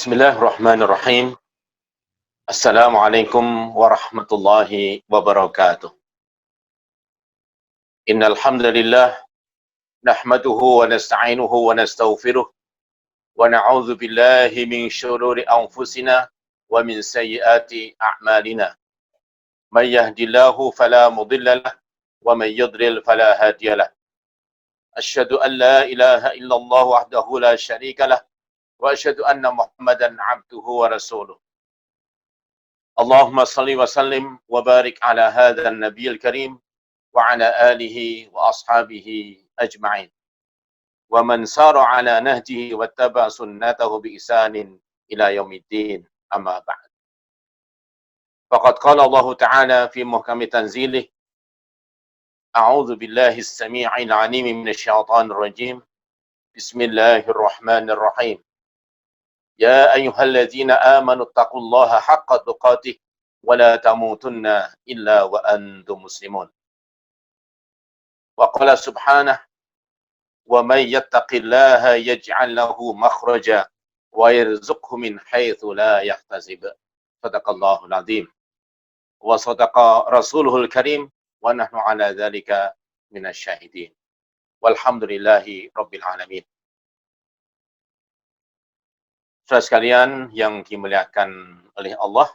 Bismillahirrahmanirrahim. Assalamualaikum warahmatullahi wabarakatuh. Innal hamdalillah nahmaduhu wa nasta'inuhu wa nastaghfiruh wa na'udzu billahi min syururi anfusina wa min sayyiati a'malina. May yahdihillahu fala mudilla lahu wa may yudlil fala hadiyalah. Asyhadu an la ilaha illallah wahdahu la syarika lah wa asyhadu anna Muhammadan 'abduhu wa rasuluh. Allahumma salli wa sallim wa barik ala hadzal nabiyil karim wa ala alihi wa ashabihi ajma'in wa man sara ala nahjihi wattaba sunnatahu bi ihsanin ila yaumiddin, amma ba'd. Faqad qala Allah Ta'ala fi muhkami tanzilih, a'udzu billahi as-sami'il 'alim minasy syaithanir rajim. Bismillahirrahmanirrahim. Ya ayyuhalladzina amanu taqullaha haqqa tuqatih wa la tamutunna illa wa antum muslimun. Wa qala subhanahu wa may yattaqillaha yaj'al lahu makhraja wa yarzuqhu min haitsu la yahtasib. Shadaqallahul azim. Wa sadaqa rasuluhul karim wa nahnu ala dzalika minasy syahidin. Walhamdulillahi rabbil alamin. Saudara sekalian yang dimuliakan oleh Allah,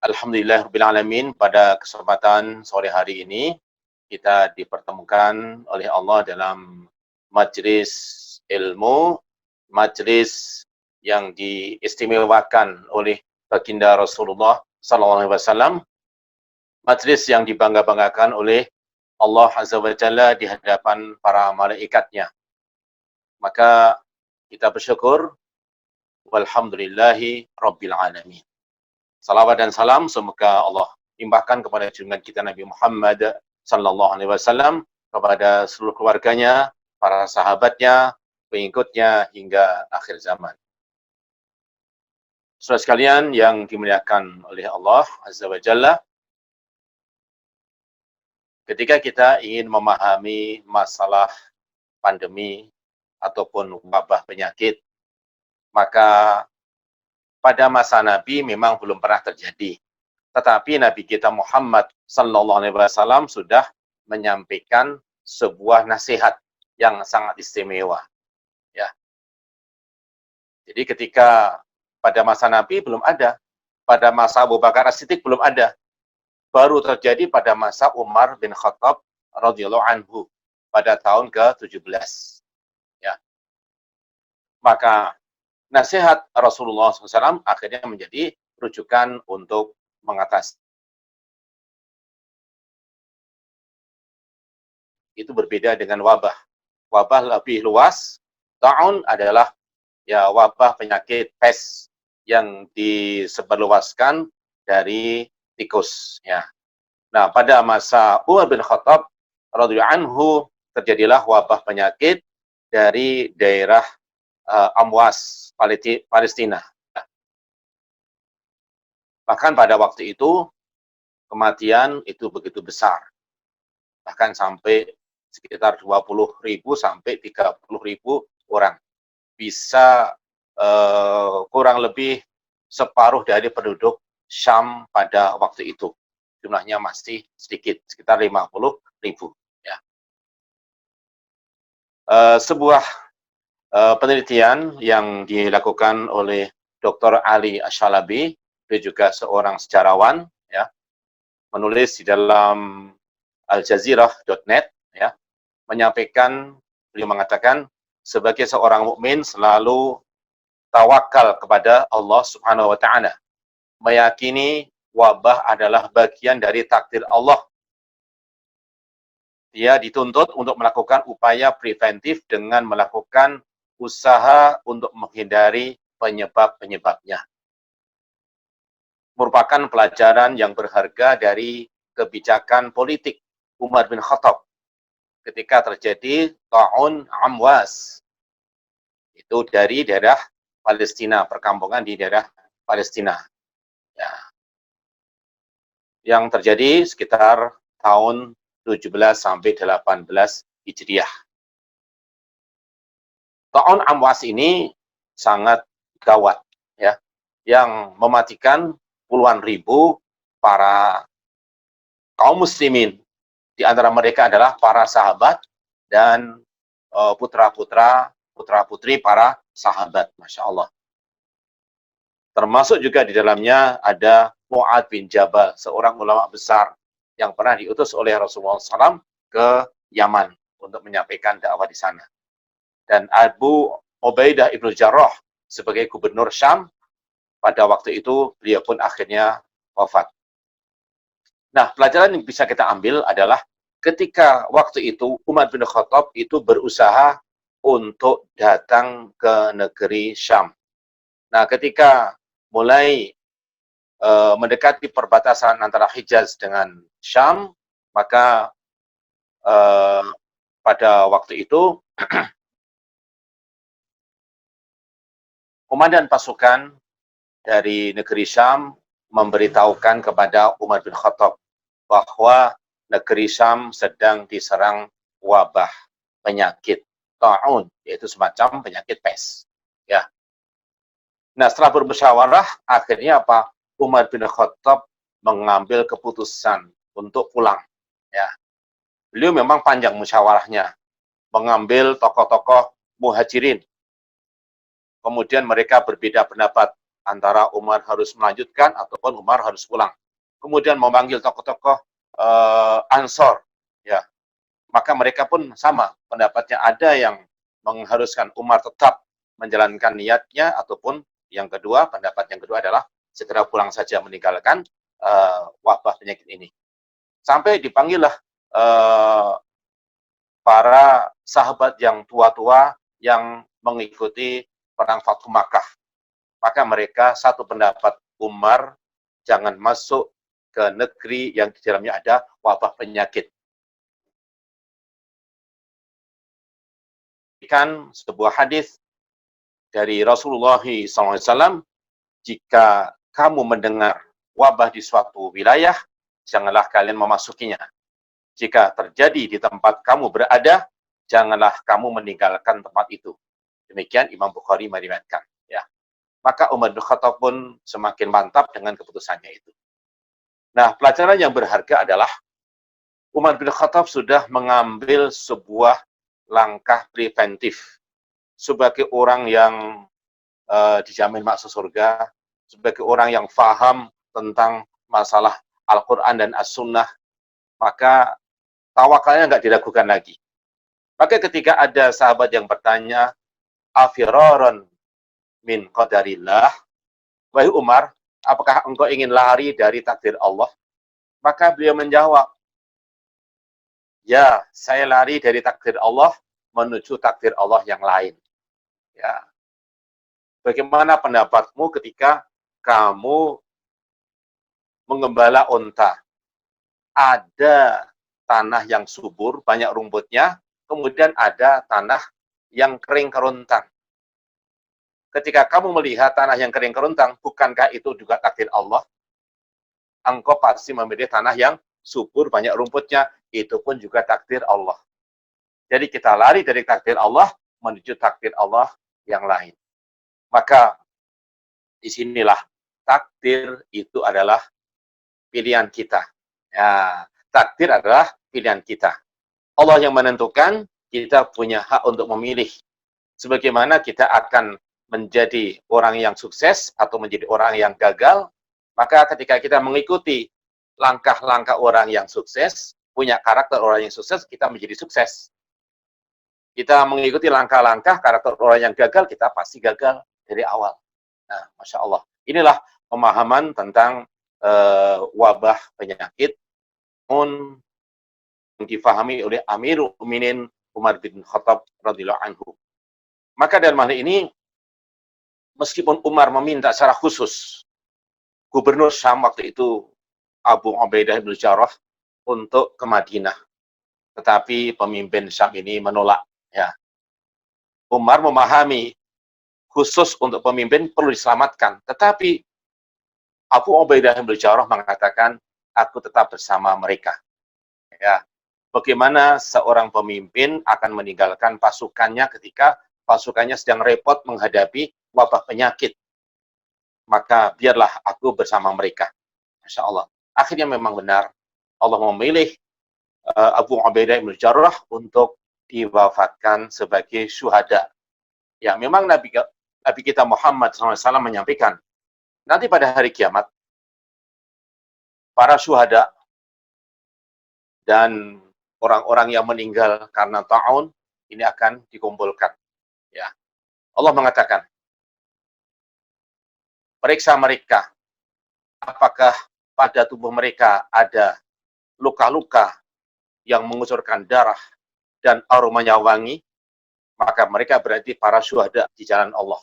alhamdulillahirrabbilalamin, pada kesempatan sore hari ini kita dipertemukan oleh Allah dalam majelis ilmu, majelis yang diistimewakan oleh baginda Rasulullah SAW, majelis yang dibangga-banggakan oleh Allah Azza wa Jalla di hadapan para malaikatnya. Maka kita bersyukur, walhamdulillahi rabbil alamin. Salawat dan salam semoga Allah limpahkan kepada junjungan kita Nabi Muhammad sallallahu alaihi wasallam, kepada seluruh keluarganya, para sahabatnya, pengikutnya hingga akhir zaman. Saudara sekalian yang dimuliakan oleh Allah Azza wa Jalla, ketika kita ingin memahami masalah pandemi ataupun wabah penyakit, maka pada masa Nabi memang belum pernah terjadi. Tetapi Nabi kita Muhammad sallallahu alaihi wasallam sudah menyampaikan sebuah nasihat yang sangat istimewa. Ya. Jadi ketika pada masa Nabi belum ada, pada masa Abu Bakar As-Siddiq belum ada. Baru terjadi pada masa Umar bin Khattab radhiyallahu anhu pada tahun ke-17. Ya. Maka nasihat Rasulullah SAW akhirnya menjadi rujukan untuk mengatasi. Itu berbeda dengan wabah. Wabah lebih luas. Ta'un adalah ya wabah penyakit pes yang disebarluaskan dari tikus. Ya. Nah, pada masa Umar bin Khattab radhiyallahu anhu terjadilah wabah penyakit dari daerah Amwas, Palestina. Bahkan pada waktu itu kematian itu begitu besar, bahkan sampai sekitar 20.000 sampai 30.000 orang, bisa kurang lebih separuh dari penduduk Syam pada waktu itu. Jumlahnya masih sedikit, sekitar 50.000. Ya. Sebuah penelitian yang dilakukan oleh Dr. Ali Ash-Shalabi, dia juga seorang sejarawan, ya, menulis di dalam aljazirah.net, ya, menyampaikan, beliau mengatakan, sebagai seorang mukmin selalu tawakal kepada Allah Subhanahu wa Ta'ala, meyakini wabah adalah bagian dari takdir Allah. Dia dituntut untuk melakukan upaya preventif dengan melakukan usaha untuk menghindari penyebab-penyebabnya. Merupakan pelajaran yang berharga dari kebijakan politik Umar bin Khattab ketika terjadi Ta'un Amwas. Itu dari daerah Palestina, perkampungan di daerah Palestina. Ya. Yang terjadi sekitar tahun 17 sampai 18 Hijriah. Ta'un Amwas ini sangat gawat, ya, yang mematikan puluhan ribu para kaum muslimin. Di antara mereka adalah para sahabat dan putra-putri para sahabat, Masya Allah. Termasuk juga di dalamnya ada Mu'ad bin Jabal, seorang ulama besar yang pernah diutus oleh Rasulullah SAW ke Yaman untuk menyampaikan dakwah di sana. Dan Abu Ubaidah ibnu Jarrah sebagai gubernur Syam, pada waktu itu beliau pun akhirnya wafat. Nah, pelajaran yang bisa kita ambil adalah ketika waktu itu Umar bin Khattab itu berusaha untuk datang ke negeri Syam. Nah, ketika mulai mendekati perbatasan antara Hijaz dengan Syam, maka pada waktu itu komandan pasukan dari negeri Syam memberitahukan kepada Umar bin Khattab bahwa negeri Syam sedang diserang wabah penyakit ta'un, yaitu semacam penyakit pes. Ya. Nah, setelah bermusyawarah, akhirnya apa? Umar bin Khattab mengambil keputusan untuk pulang. Ya. Beliau memang panjang musyawarahnya, mengambil tokoh-tokoh muhajirin. Kemudian mereka berbeda pendapat antara Umar harus melanjutkan ataupun Umar harus pulang. Kemudian memanggil tokoh-tokoh Ansor. Ya. Maka mereka pun sama pendapatnya, ada yang mengharuskan Umar tetap menjalankan niatnya, ataupun yang kedua, pendapat yang kedua adalah segera pulang saja meninggalkan wabah penyakit ini. Sampai dipanggillah para sahabat yang tua-tua yang mengikuti perang Fathu Makkah. Maka mereka satu pendapat, Umar jangan masuk ke negeri yang di dalamnya ada wabah penyakit. Kan sebuah hadis dari Rasulullah SAW, jika kamu mendengar wabah di suatu wilayah, janganlah kalian memasukinya. Jika terjadi di tempat kamu berada, janganlah kamu meninggalkan tempat itu. Demikian Imam Bukhari meriwayatkan. Ya. Maka Umar bin Khattab pun semakin mantap dengan keputusannya itu. Nah, pelajaran yang berharga adalah Umar bin Khattab sudah mengambil sebuah langkah preventif sebagai orang yang dijamin masuk surga, sebagai orang yang faham tentang masalah Al-Quran dan As-Sunnah, maka tawakalnya nggak diragukan lagi. Maka ketika ada sahabat yang bertanya, afiraron min qadarillah, wahai Umar, apakah engkau ingin lari dari takdir Allah? Maka beliau menjawab, ya, saya lari dari takdir Allah menuju takdir Allah yang lain. Ya. Bagaimana pendapatmu ketika kamu mengembala unta? Ada tanah yang subur, banyak rumputnya, kemudian ada tanah yang kering kerontang. Ketika kamu melihat tanah yang kering kerontang, bukankah itu juga takdir Allah? Engkau pasti memilih tanah yang subur, banyak rumputnya, itu pun juga takdir Allah. Jadi kita lari dari takdir Allah menuju takdir Allah yang lain. Maka disinilah takdir itu adalah pilihan kita. Ya, takdir adalah pilihan kita. Allah yang menentukan, kita punya hak untuk memilih. Sebagaimana kita akan menjadi orang yang sukses atau menjadi orang yang gagal, maka ketika kita mengikuti langkah-langkah orang yang sukses, punya karakter orang yang sukses, kita menjadi sukses. Kita mengikuti langkah-langkah karakter orang yang gagal, kita pasti gagal dari awal. Nah, Masya Allah. Inilah pemahaman tentang wabah penyakit yang difahami oleh Amirul Mukminin Umar bin Khattab radhiyallahu anhu. Maka dalam hal ini, meskipun Umar meminta secara khusus gubernur Syam waktu itu Abu Ubaidah bin Jarrah untuk ke Madinah, tetapi pemimpin Syam ini menolak. Ya. Umar memahami khusus untuk pemimpin perlu diselamatkan, tetapi Abu Ubaidah bin Jarrah mengatakan, aku tetap bersama mereka. Ya. Bagaimana seorang pemimpin akan meninggalkan pasukannya ketika pasukannya sedang repot menghadapi wabah penyakit, maka biarlah aku bersama mereka. Masya Allah. Akhirnya memang benar, Allah memilih Abu Ubaidah bin Jarrah untuk diwafatkan sebagai syuhada. Ya, memang Nabi kita Muhammad SAW menyampaikan, nanti pada hari kiamat, para syuhada dan orang-orang yang meninggal karena ta'un ini akan dikumpulkan. Ya, Allah mengatakan, periksa mereka, apakah pada tubuh mereka ada luka-luka yang mengucurkan darah dan aromanya wangi, maka mereka berarti para syuhada di jalan Allah.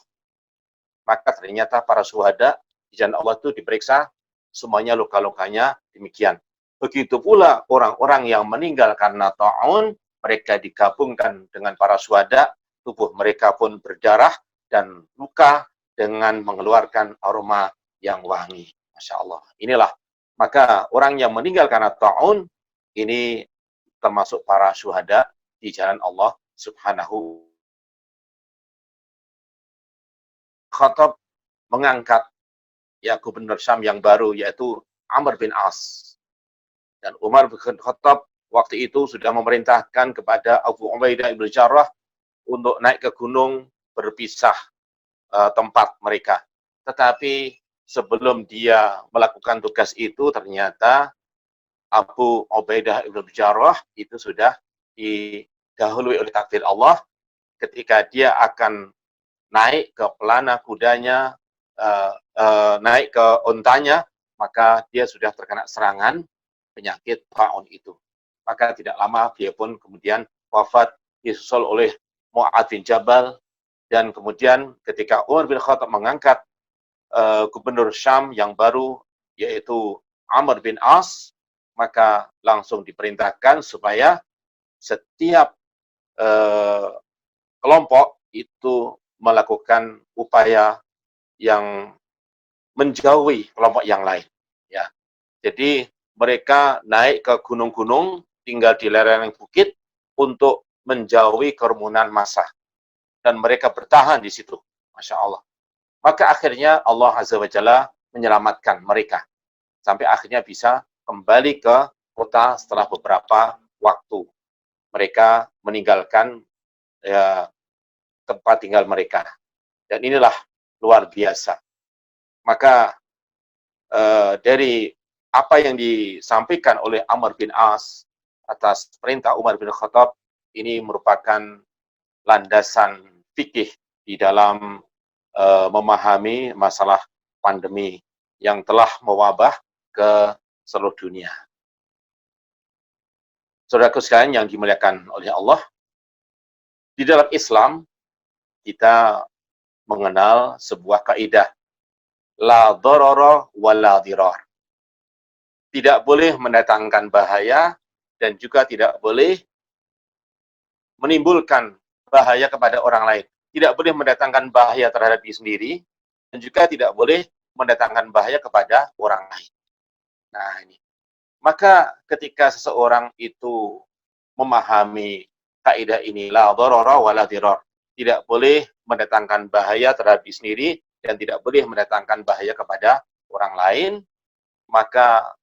Maka ternyata para syuhada di jalan Allah itu diperiksa, semuanya luka-lukanya demikian. Begitu pula orang-orang yang meninggal karena ta'un, mereka digabungkan dengan para syuhada, tubuh mereka pun berdarah dan luka dengan mengeluarkan aroma yang wangi. Masya Allah. Inilah, maka orang yang meninggal karena ta'un, ini termasuk para syuhada di jalan Allah Subhanahu. Khattab mengangkat ya gubernur Syam yang baru, yaitu Amr bin As. Dan Umar bin Khattab waktu itu sudah memerintahkan kepada Abu Ubaidah bin Jarrah untuk naik ke gunung berpisah tempat mereka. Tetapi sebelum dia melakukan tugas itu, ternyata Abu Ubaidah bin Jarrah itu sudah didahului oleh takdir Allah ketika dia akan naik ke pelana kudanya, naik ke untanya, maka dia sudah terkena serangan penyakit ta'un itu. Maka tidak lama dia pun kemudian wafat, disusul oleh Mu'adz bin Jabal, dan kemudian ketika Umar bin Khattab mengangkat gubernur Syam yang baru, yaitu Amr bin As, maka langsung diperintahkan supaya setiap kelompok itu melakukan upaya yang menjauhi kelompok yang lain. Ya, jadi mereka naik ke gunung-gunung, tinggal di lereng bukit untuk menjauhi kerumunan massa, dan mereka bertahan di situ. Masya Allah. Maka akhirnya Allah Azza wa Jalla menyelamatkan mereka sampai akhirnya bisa kembali ke kota setelah beberapa waktu. Mereka meninggalkan ya, tempat tinggal mereka. Dan inilah luar biasa. Maka dari apa yang disampaikan oleh Amr bin As atas perintah Umar bin Khattab, ini merupakan landasan fikih di dalam memahami masalah pandemi yang telah mewabah ke seluruh dunia. Saudaraku sekalian yang dimuliakan oleh Allah, di dalam Islam kita mengenal sebuah kaidah, la dharara wa la dirar. Tidak boleh mendatangkan bahaya dan juga tidak boleh menimbulkan bahaya kepada orang lain. Tidak boleh mendatangkan bahaya terhadap diri sendiri dan juga tidak boleh mendatangkan bahaya kepada orang lain. Nah, ini. Maka ketika seseorang itu memahami kaidah ini, la dharara wa la dirar, tidak boleh mendatangkan bahaya terhadap diri sendiri dan tidak boleh mendatangkan bahaya kepada orang lain, maka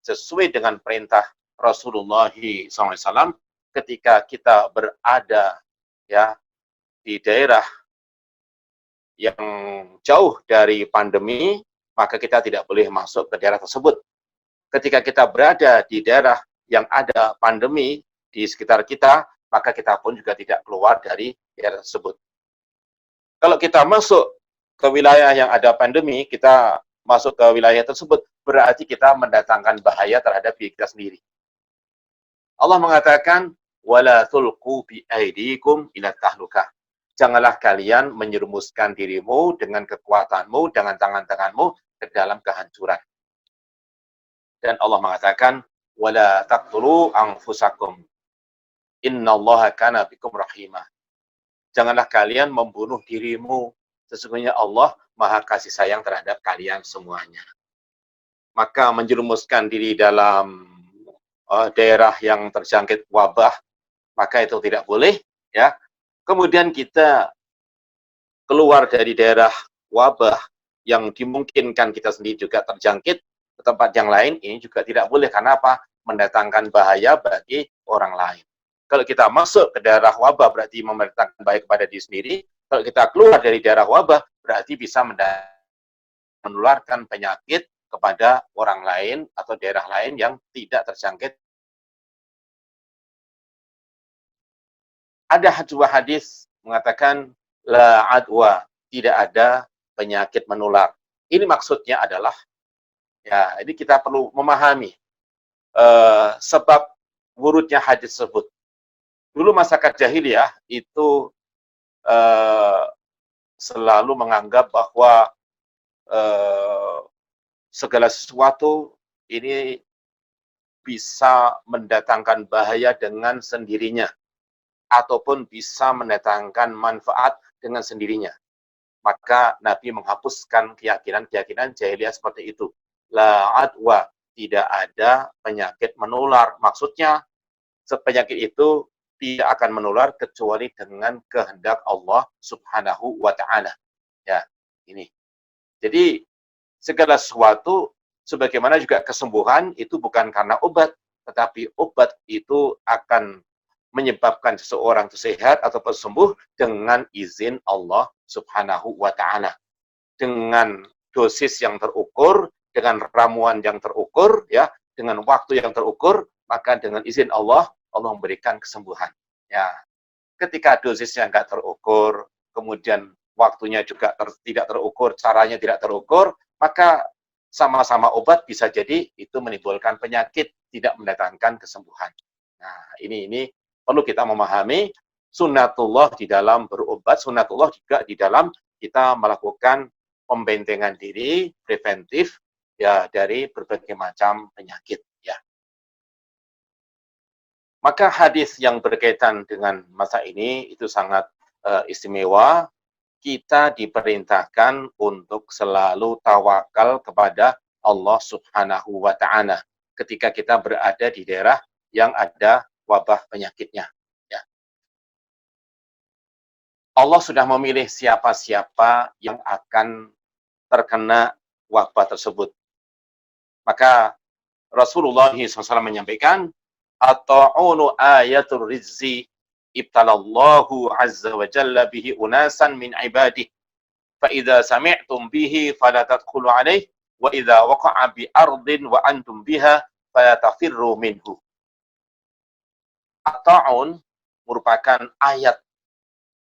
sesuai dengan perintah Rasulullah SAW, ketika kita berada ya di daerah yang jauh dari pandemi, maka kita tidak boleh masuk ke daerah tersebut. Ketika kita berada di daerah yang ada pandemi di sekitar kita, maka kita pun juga tidak keluar dari daerah tersebut. Kalau kita masuk ke wilayah yang ada pandemi, kita masuk ke wilayah tersebut, berarti kita mendatangkan bahaya terhadap diri kita sendiri. Allah mengatakan, wala tulqu bi aidikum ila tahlukah. Janganlah kalian menyerumuskan dirimu dengan kekuatanmu, dengan tangan-tanganmu ke dalam kehancuran. Dan Allah mengatakan, wala taqtulu anfusakum, innallaha kana bikum rahimah. Janganlah kalian membunuh dirimu, sesungguhnya Allah Maha kasih sayang terhadap kalian semuanya. Maka menjerumuskan diri dalam daerah yang terjangkit wabah, maka itu tidak boleh, ya. Kemudian kita keluar dari daerah wabah yang dimungkinkan kita sendiri juga terjangkit ke tempat yang lain, ini juga tidak boleh. Karena apa? Mendatangkan bahaya bagi orang lain. Kalau kita masuk ke daerah wabah berarti mendatangkan bahaya kepada diri sendiri. Kalau kita keluar dari daerah wabah berarti bisa menularkan penyakit kepada orang lain atau daerah lain yang tidak terjangkit. Ada dua hadis mengatakan la adwa, tidak ada penyakit menular. Ini maksudnya adalah, ya, ini kita perlu memahami sebab wurudnya hadis tersebut. Dulu masyarakat jahiliyah itu selalu menganggap bahwa segala sesuatu ini bisa mendatangkan bahaya dengan sendirinya, ataupun bisa mendatangkan manfaat dengan sendirinya. Maka Nabi menghapuskan keyakinan-keyakinan jahiliyah seperti itu. La adwa, tidak ada penyakit menular. Maksudnya, penyakit itu tidak akan menular kecuali dengan kehendak Allah Subhanahu wa Ta'ala. Ya, ini. Jadi, segala sesuatu, sebagaimana juga kesembuhan, itu bukan karena obat, tetapi obat itu akan menyebabkan seseorang itu sehat atau sembuh dengan izin Allah Subhanahu wa Ta'ala. Dengan dosis yang terukur, dengan ramuan yang terukur, ya, dengan waktu yang terukur, maka dengan izin Allah, Allah memberikan kesembuhan. Ya, ketika dosisnya nggak terukur, kemudian waktunya juga tidak terukur, caranya tidak terukur, maka sama-sama obat bisa jadi itu menimbulkan penyakit, tidak mendatangkan kesembuhan. Nah, ini perlu kita memahami sunnatullah di dalam berobat, sunnatullah juga di dalam kita melakukan pembentengan diri preventif, ya, dari berbagai macam penyakit, ya. Maka hadis yang berkaitan dengan masa ini itu sangat istimewa. Kita diperintahkan untuk selalu tawakal kepada Allah Subhanahu wa Ta'ala ketika kita berada di daerah yang ada wabah penyakitnya. Ya. Allah sudah memilih siapa-siapa yang akan terkena wabah tersebut. Maka Rasulullah SAW menyampaikan, at-ta'unu ayatul rizzi ibtalallahu azza wa jalla bihi unasan min ibadih fa idza sami'tum bihi fala tadkhulu alaih wa idza waqa'a bi ardin wa antum biha fala tafirru minhu. At-ta'un merupakan ayat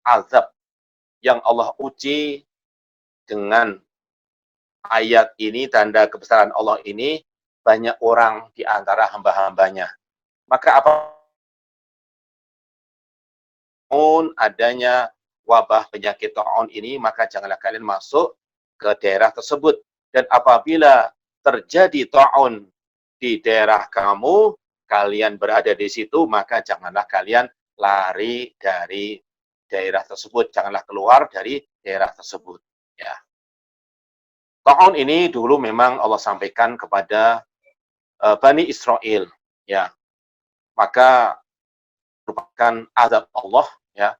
azab yang Allah uji. Dengan ayat ini, tanda kebesaran Allah ini, banyak orang di antara hamba-hambanya. Maka apapun adanya wabah penyakit ta'un ini, maka janganlah kalian masuk ke daerah tersebut. Dan apabila terjadi ta'un di daerah kamu, kalian berada di situ, maka janganlah kalian lari dari daerah tersebut. Janganlah keluar dari daerah tersebut. Ya. Ta'un ini dulu memang Allah sampaikan kepada Bani Israel. Ya. Maka merupakan azab Allah, ya,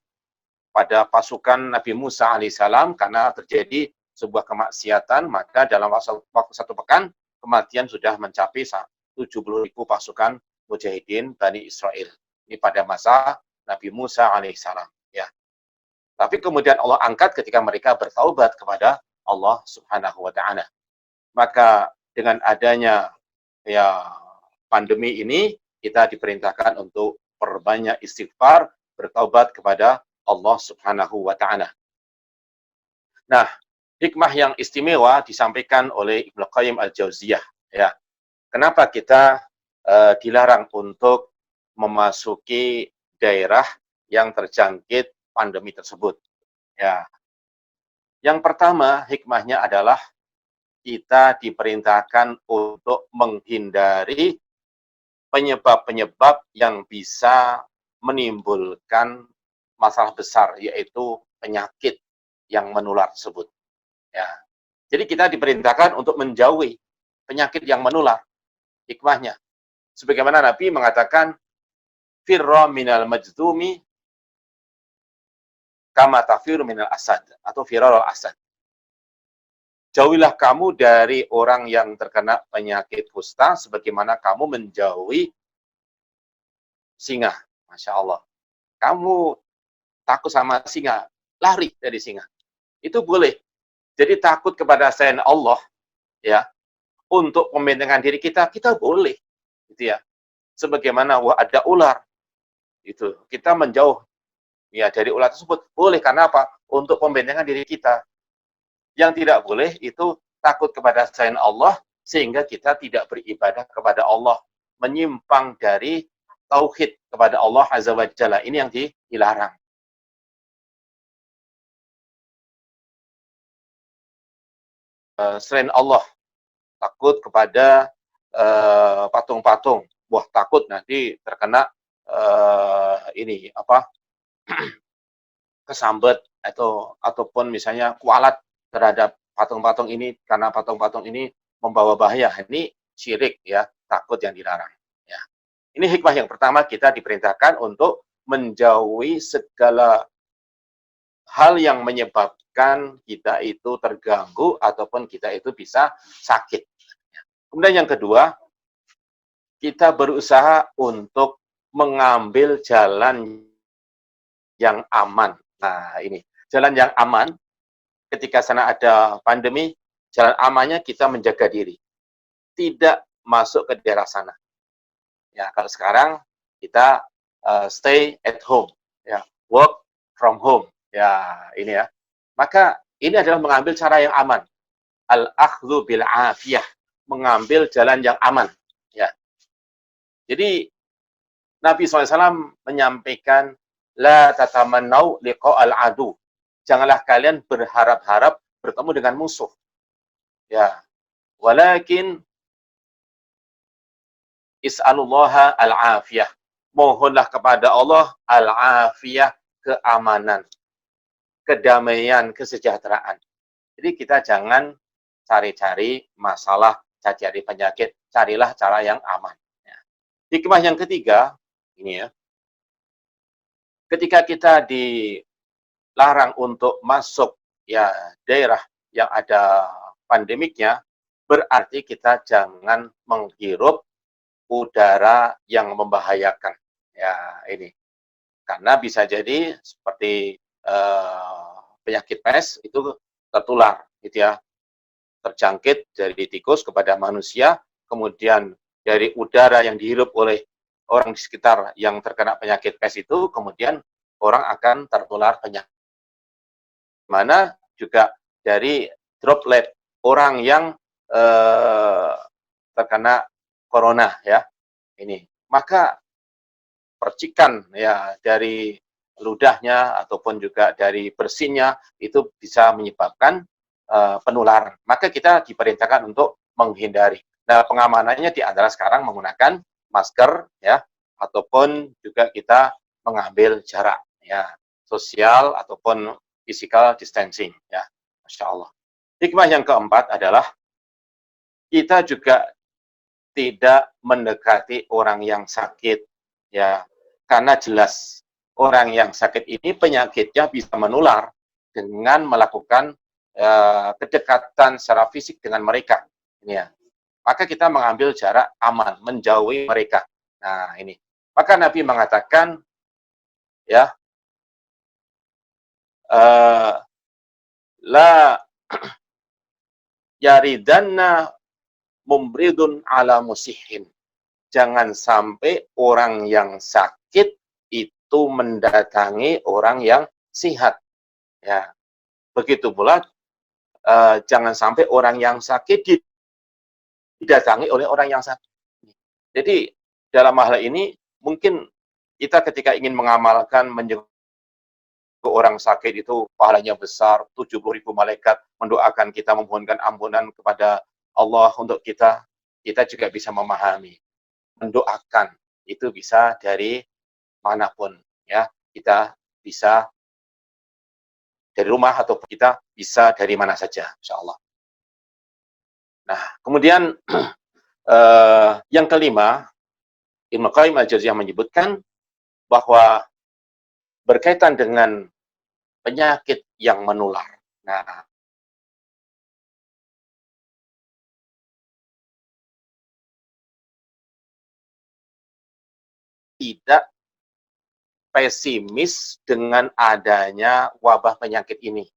pada pasukan Nabi Musa alaihissalam karena terjadi sebuah kemaksiatan, maka dalam waktu satu pekan kematian sudah mencapai 70.000 pasukan mujahidin Bani Israel. Ini pada masa Nabi Musa alaihissalam. Ya. Tapi kemudian Allah angkat ketika mereka bertaubat kepada Allah Subhanahu wa Ta'ala. Maka dengan adanya, ya, pandemi ini, kita diperintahkan untuk perbanyak istighfar, bertaubat kepada Allah Subhanahu wa Ta'ala. Nah, hikmah yang istimewa disampaikan oleh Ibnu Qayyim al-Jauziyah, ya. Kenapa kita dilarang untuk memasuki daerah yang terjangkit pandemi tersebut? Ya. Yang pertama, hikmahnya adalah kita diperintahkan untuk menghindari penyebab-penyebab yang bisa menimbulkan masalah besar, yaitu penyakit yang menular tersebut. Ya. Jadi kita diperintahkan untuk menjauhi penyakit yang menular. Hikmahnya, sebagaimana Nabi mengatakan, firra minal majdumi kama tafiru minal asad atau firarul asad. Jauhilah kamu dari orang yang terkena penyakit kusta sebagaimana kamu menjauhi singa. Masya Allah. Kamu takut sama singa, lari dari singa. Itu boleh. Jadi takut kepada selain Allah, ya, untuk membentengan diri kita, kita boleh, gitu ya. Sebagaimana ada ular, itu kita menjauh ya dari ular tersebut boleh karena apa? Untuk membentengan diri kita. Yang tidak boleh itu takut kepada selain Allah sehingga kita tidak beribadah kepada Allah, menyimpang dari tauhid kepada Allah Azza wa Jalla. Ini yang dilarang. Selain Allah, takut kepada patung-patung. Wah, takut nanti terkena ini apa? Kesambet ataupun misalnya kualat terhadap patung-patung ini karena patung-patung ini membawa bahaya. Ini syirik ya, takut yang dilarang ya. Ini hikmah yang pertama, kita diperintahkan untuk menjauhi segala hal yang menyebabkan kita itu terganggu ataupun kita itu bisa sakit. Kemudian yang kedua, kita berusaha untuk mengambil jalan yang aman. Nah, ini jalan yang aman ketika sana ada pandemi, jalan amannya kita menjaga diri, tidak masuk ke daerah sana. Ya, kalau sekarang kita stay at home, ya, work from home, ya ini ya. Maka ini adalah mengambil cara yang aman, al-akhdhu bil afiyah, mengambil jalan yang aman. Ya, jadi Nabi SAW menyampaikan, la tatamannau liqa'al adu. Janganlah kalian berharap-harap bertemu dengan musuh. Ya, walakin is'alullaha al-afiyah. Mohonlah kepada Allah al-afiyah, keamanan, kedamaian, kesejahteraan. Jadi kita jangan cari-cari masalah, cari penyakit, carilah cara yang aman. Ya. Hikmah yang ketiga, ini ya, ketika kita dilarang untuk masuk ya daerah yang ada pandemiknya, berarti kita jangan menghirup udara yang membahayakan. Ya, ini. Karena bisa jadi seperti penyakit pes itu tertular gitu ya. Terjangkit dari tikus kepada manusia, kemudian dari udara yang dihirup oleh orang di sekitar yang terkena penyakit pes itu, kemudian orang akan tertular penyakit. Mana juga dari droplet orang yang terkena corona ya. Ini. Maka percikan ya dari ludahnya ataupun juga dari bersinnya itu bisa menyebabkan penularan. Maka kita diperintahkan untuk menghindari. Nah, pengamanannya di antara sekarang menggunakan masker ya, ataupun juga kita mengambil jarak ya, sosial ataupun physical distancing ya. Masya Allah. Hikmah yang keempat adalah kita juga tidak mendekati orang yang sakit ya, karena jelas orang yang sakit ini penyakitnya bisa menular dengan melakukan kedekatan secara fisik dengan mereka. Ini ya. Maka kita mengambil jarak aman, menjauhi mereka. Nah, ini. Maka Nabi mengatakan, ya, la yaridanna mumridun ala musihin. Jangan sampai orang yang sakit itu mendatangi orang yang sehat. Ya, begitu pula jangan sampai orang yang sakit didatangi oleh orang yang sakit. Jadi dalam hal ini mungkin kita ketika ingin mengamalkan menjenguk orang sakit itu pahalanya besar, 70.000 malaikat mendoakan kita, memohonkan ampunan kepada Allah untuk kita. Kita juga bisa memahami, mendoakan itu bisa dari manapun ya. Kita bisa dari rumah atau kita bisa dari mana saja, insya Allah. Nah, kemudian yang kelima, Ibnu Qayyim al-Jauziyah menyebutkan bahwa berkaitan dengan penyakit yang menular. Nah, tidak pesimis dengan adanya wabah penyakit ini.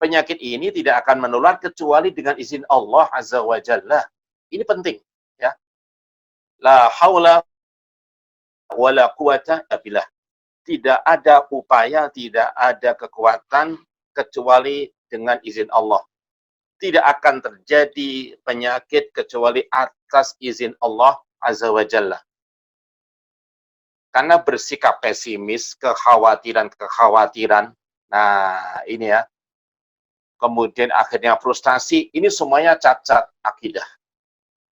Penyakit ini tidak akan menular kecuali dengan izin Allah Azza wa Jalla. Ini penting, ya. La haula wala quwata illa billah. Tidak ada upaya, tidak ada kekuatan kecuali dengan izin Allah. Tidak akan terjadi penyakit kecuali atas izin Allah Azza wa Jalla. Karena bersikap pesimis, kekhawatiran, nah ini ya, kemudian akhirnya frustasi, ini semuanya cacat akidah.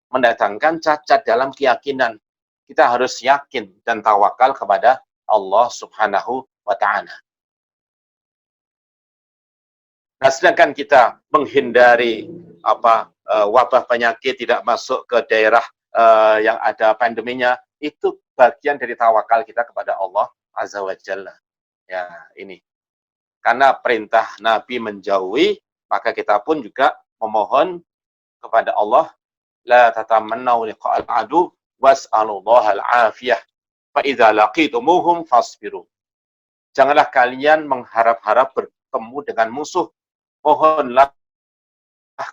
Mendatangkan cacat dalam keyakinan. Kita harus yakin dan tawakal kepada Allah Subhanahu wa Ta'ala. Nah, sedangkan kita menghindari wabah penyakit, tidak masuk ke daerah yang ada pandeminya, itu bagian dari tawakal kita kepada Allah Azza wa Jalla. Ya, ini. Karena perintah Nabi menjauhi, maka kita pun juga memohon kepada Allah, la tatamannaw liqa'al adu was'alullaha al-afiyah fa idza laqitumuhum fasbiru. Janganlah kalian mengharap-harap bertemu dengan musuh, mohonlah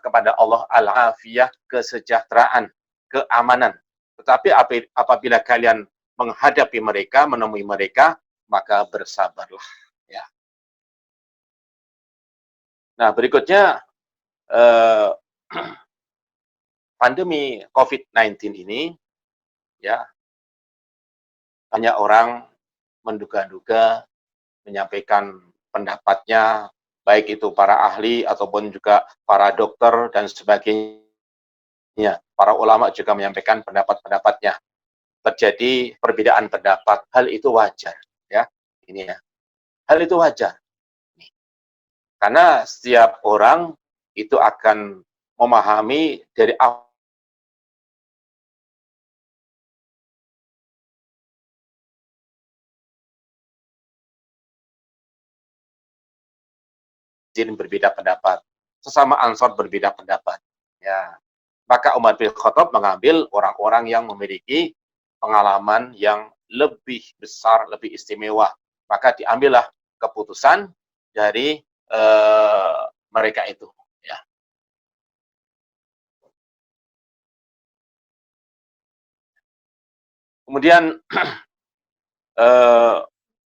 kepada Allah al-afiyah, kesejahteraan, keamanan. Tetapi apabila kalian menghadapi mereka, menemui mereka, maka bersabarlah. Ya. Nah, berikutnya pandemi COVID-19 ini, ya, banyak orang menduga-duga, menyampaikan pendapatnya, baik itu para ahli ataupun juga para dokter dan sebagainya. Para ulama juga menyampaikan pendapat-pendapatnya. Terjadi perbedaan pendapat, hal itu wajar, ya. Ini ya. Hal itu wajar. Karena setiap orang itu akan memahami dari berbeda pendapat. Sesama Ansor berbeda pendapat. Ya. Maka Umar bin Khattab mengambil orang-orang yang memiliki pengalaman yang lebih besar, lebih istimewa. Maka diambillah keputusan dari mereka itu. Ya. Kemudian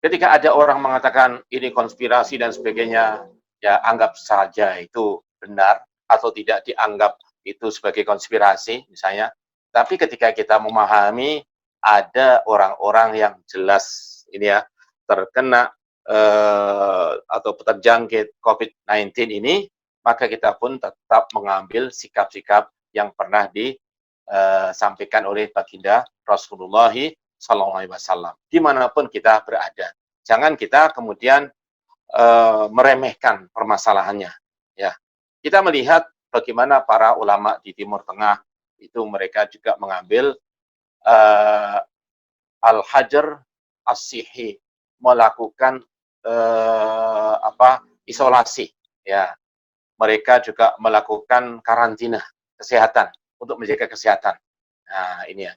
ketika ada orang mengatakan ini konspirasi dan sebagainya, ya anggap saja itu benar atau tidak dianggap itu sebagai konspirasi misalnya. Tapi ketika kita memahami ada orang-orang yang jelas ini ya terkena atau terjangkit COVID-19 ini, maka kita pun tetap mengambil sikap-sikap yang pernah disampaikan oleh baginda Rasulullah Sallallahu Alaihi Wasallam. Dimanapun kita berada, jangan kita kemudian meremehkan permasalahannya. Ya, kita melihat bagaimana para ulama di Timur Tengah itu mereka juga mengambil al-hajar as-sihi, melakukan isolasi. Ya, mereka juga melakukan karantina kesehatan untuk menjaga kesehatan. Nah, ini ya.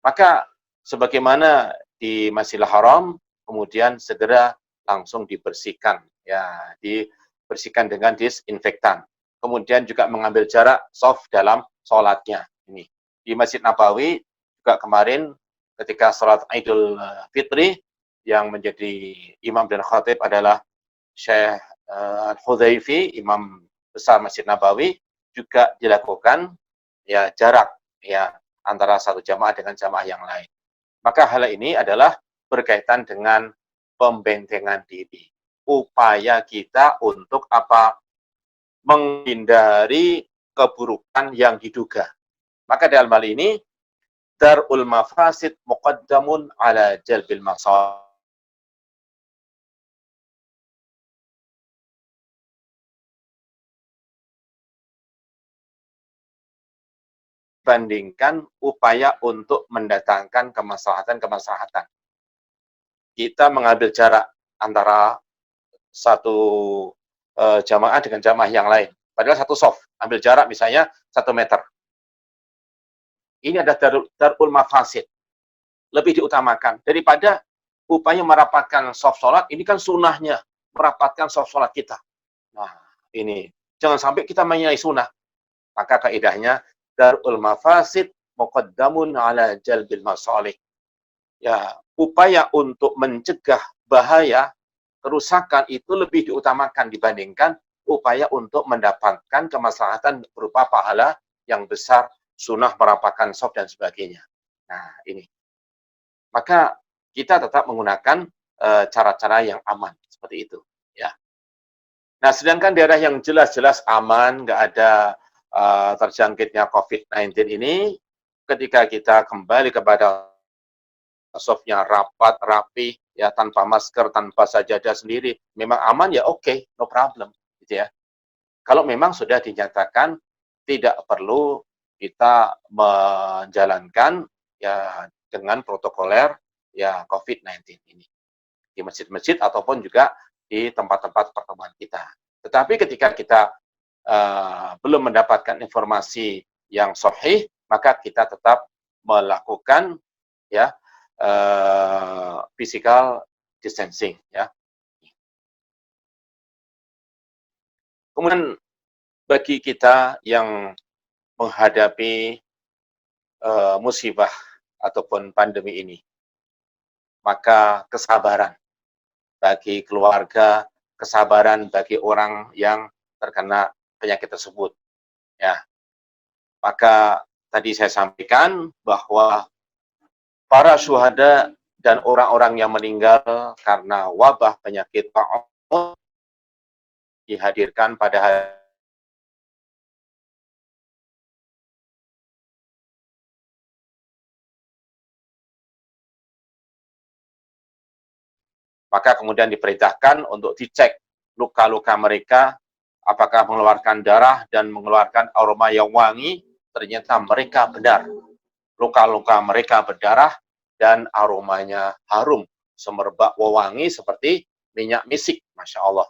Maka sebagaimana di Masjidil Haram, kemudian segera langsung dibersihkan, ya, dibersihkan dengan disinfektan. Kemudian juga mengambil jarak soft dalam sholatnya. Ini di Masjid Nabawi juga kemarin ketika sholat Idul Fitri yang menjadi imam dan khatib adalah Syekh Al-Hudhaifi, imam besar Masjid Nabawi, juga dilakukan ya jarak ya antara satu jamaah dengan jamaah yang lain. Maka hal ini adalah berkaitan dengan pembentengan diri. Upaya kita untuk menghindari keburukan yang diduga. Maka dalam hal ini, darul mafasid muqaddamun ala jalbil masalih. Bandingkan upaya untuk mendatangkan kemaslahatan-kemaslahatan. Kita mengambil jarak antara satu jamaah dengan jamaah yang lain. Padahal satu soft, ambil jarak misalnya 1 meter. Ini ada darul mafasid, lebih diutamakan daripada upaya merapatkan soft sholat. Ini kan sunnahnya merapatkan soft sholat kita. Nah, ini jangan sampai kita menyalahi sunnah. Maka kaidahnya darul mafasid muqaddamun ala jalbil masalih. Ya, upaya untuk mencegah bahaya kerusakan itu lebih diutamakan dibandingkan upaya untuk mendapatkan kemaslahatan berupa pahala yang besar, sunnah merapatkan soft dan sebagainya. Nah, ini. Maka kita tetap menggunakan cara-cara yang aman seperti itu, ya. Nah, sedangkan daerah yang jelas-jelas aman, nggak ada terjangkitnya COVID-19 ini, ketika kita kembali kepada softnya rapat, rapi, ya tanpa masker, tanpa sajadah sendiri, memang aman ya oke, no problem, gitu ya. Kalau memang sudah dinyatakan tidak perlu kita menjalankan ya dengan protokoler ya COVID-19 ini di masjid-masjid ataupun juga di tempat-tempat pertemuan kita. Tetapi ketika kita belum mendapatkan informasi yang sahih, maka kita tetap melakukan ya physical distancing, ya. Kemudian bagi kita yang menghadapi musibah ataupun pandemi ini, maka kesabaran bagi keluarga, kesabaran bagi orang yang terkena penyakit tersebut, ya. Maka tadi saya sampaikan bahwa para syuhada dan orang-orang yang meninggal karena wabah penyakit ta'un dihadirkan pada hari maka kemudian diperintahkan untuk dicek luka-luka mereka, apakah mengeluarkan darah dan mengeluarkan aroma yang wangi. Ternyata mereka benar, luka-luka mereka berdarah dan aromanya harum, semerbak wewangi seperti minyak misik, Masya Allah.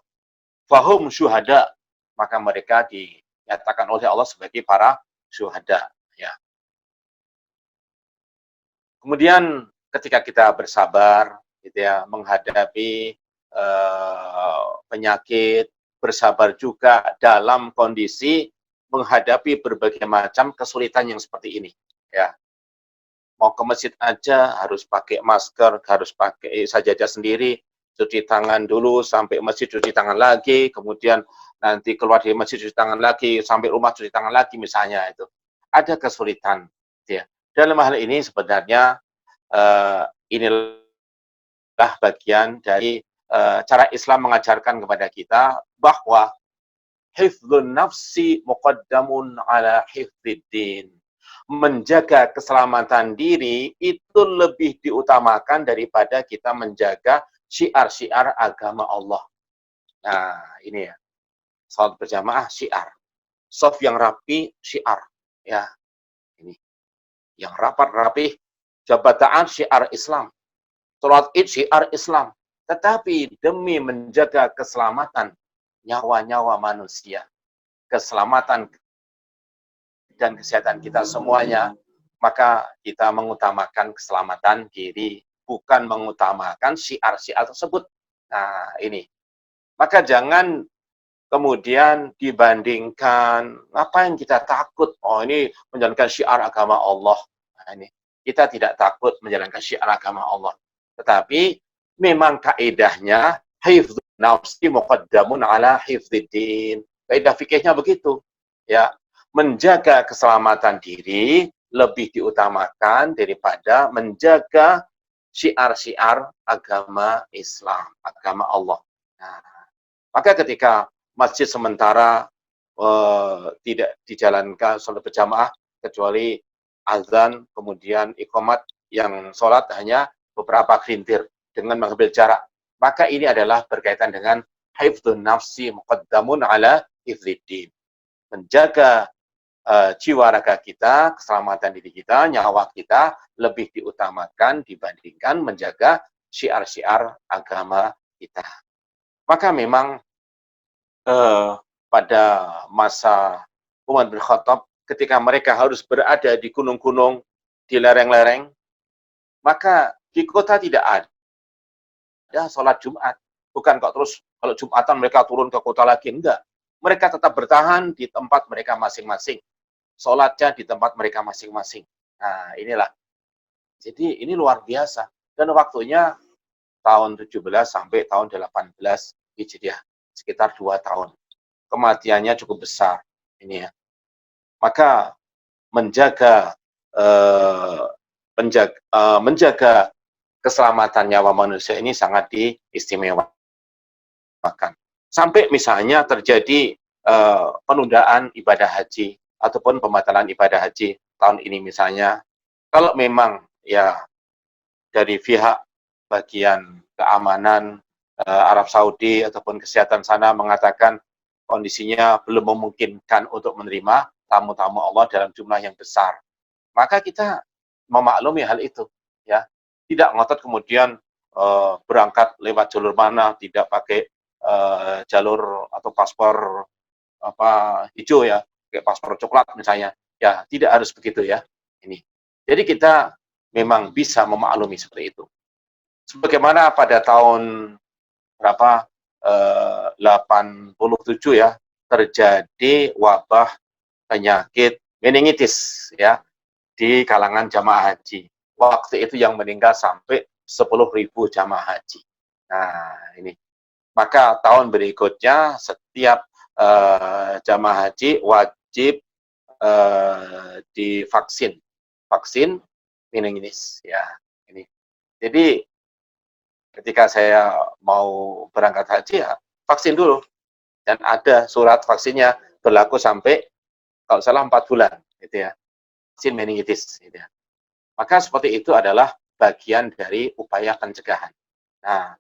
Fahum syuhada, maka mereka dinyatakan oleh Allah sebagai para syuhada. Ya. Kemudian ketika kita bersabar, gitu ya, menghadapi penyakit, bersabar juga dalam kondisi menghadapi berbagai macam kesulitan yang seperti ini. Ya, mau ke masjid aja harus pakai masker, harus pakai sajadah sendiri, cuci tangan dulu sampai masjid cuci tangan lagi, kemudian nanti keluar dari masjid cuci tangan lagi, sampai rumah cuci tangan lagi misalnya itu. Ada kesulitan, ya. Dalam hal ini sebenarnya inilah bagian dari cara Islam mengajarkan kepada kita bahwa hifdzun nafsi muqaddamun ala hifdziddin. Menjaga keselamatan diri itu lebih diutamakan daripada kita menjaga syiar-syiar agama Allah. Nah, ini ya. Salat berjamaah syiar. Shaf yang rapi syiar. Ya, ini. Yang rapat-rapi, jabataan syiar Islam. Salat Id syiar Islam. Tetapi demi menjaga keselamatan nyawa-nyawa manusia, keselamatan dan kesehatan kita semuanya, maka kita mengutamakan keselamatan diri, bukan mengutamakan syiar-syiar tersebut. Nah, ini. Maka jangan kemudian dibandingkan, apa yang kita takut? Oh, ini menjalankan syiar agama Allah. Nah, ini. Kita tidak takut menjalankan syiar agama Allah. Tetapi memang kaidahnya hifdzun nafsi muqaddamun ala hifdziddin. Kaidah fikihnya begitu. Ya, menjaga keselamatan diri lebih diutamakan daripada menjaga syiar-syiar agama Islam, agama Allah. Nah, maka ketika masjid sementara tidak dijalankan sholat berjamaah kecuali azan, kemudian iqamat yang sholat hanya beberapa gelintir dengan mengambil jarak. Maka ini adalah berkaitan dengan hifdzun nafsi muqaddamun ala hifdziddin. Menjaga jiwa raga kita, keselamatan diri kita, nyawa kita lebih diutamakan dibandingkan menjaga syiar-syiar agama kita. Maka memang pada masa Umar bin Khattab, ketika mereka harus berada di gunung-gunung, di lereng-lereng, maka di kota tidak ada sholat Jumat. Bukan kok terus kalau Jumatan mereka turun ke kota lagi, enggak. Mereka tetap bertahan di tempat mereka masing-masing. Sholatnya di tempat mereka masing-masing. Nah, inilah. Jadi ini luar biasa. Dan waktunya tahun 17 sampai tahun 18 Hijriah. Sekitar 2 tahun. Kematiannya cukup besar. Ini ya. Maka menjaga menjaga keselamatan nyawa manusia ini sangat diistimewakan. Sampai misalnya terjadi penundaan ibadah haji ataupun pembatalan ibadah haji tahun ini misalnya, kalau memang ya dari pihak bagian keamanan Arab Saudi ataupun kesehatan sana mengatakan kondisinya belum memungkinkan untuk menerima tamu-tamu Allah dalam jumlah yang besar, maka kita memaklumi hal itu, ya. Tidak ngotot kemudian berangkat lewat jalur mana, tidak pakai jalur atau paspor hijau ya, kayak paspor coklat misalnya. Ya, tidak harus begitu ya. Ini. Jadi kita memang bisa memaklumi seperti itu. Sebagaimana pada tahun berapa 87 ya, terjadi wabah penyakit meningitis ya di kalangan jamaah haji. Waktu itu yang meninggal sampai 10.000 jamaah haji. Nah, ini. Maka tahun berikutnya setiap jamaah haji wajib divaksin. Vaksin meningitis ya. Ini. Jadi ketika saya mau berangkat haji ya vaksin dulu. Dan ada surat vaksinnya berlaku sampai kalau salah 4 bulan gitu ya. Vaksin meningitis gitu ya. Maka seperti itu adalah bagian dari upaya pencegahan. Nah,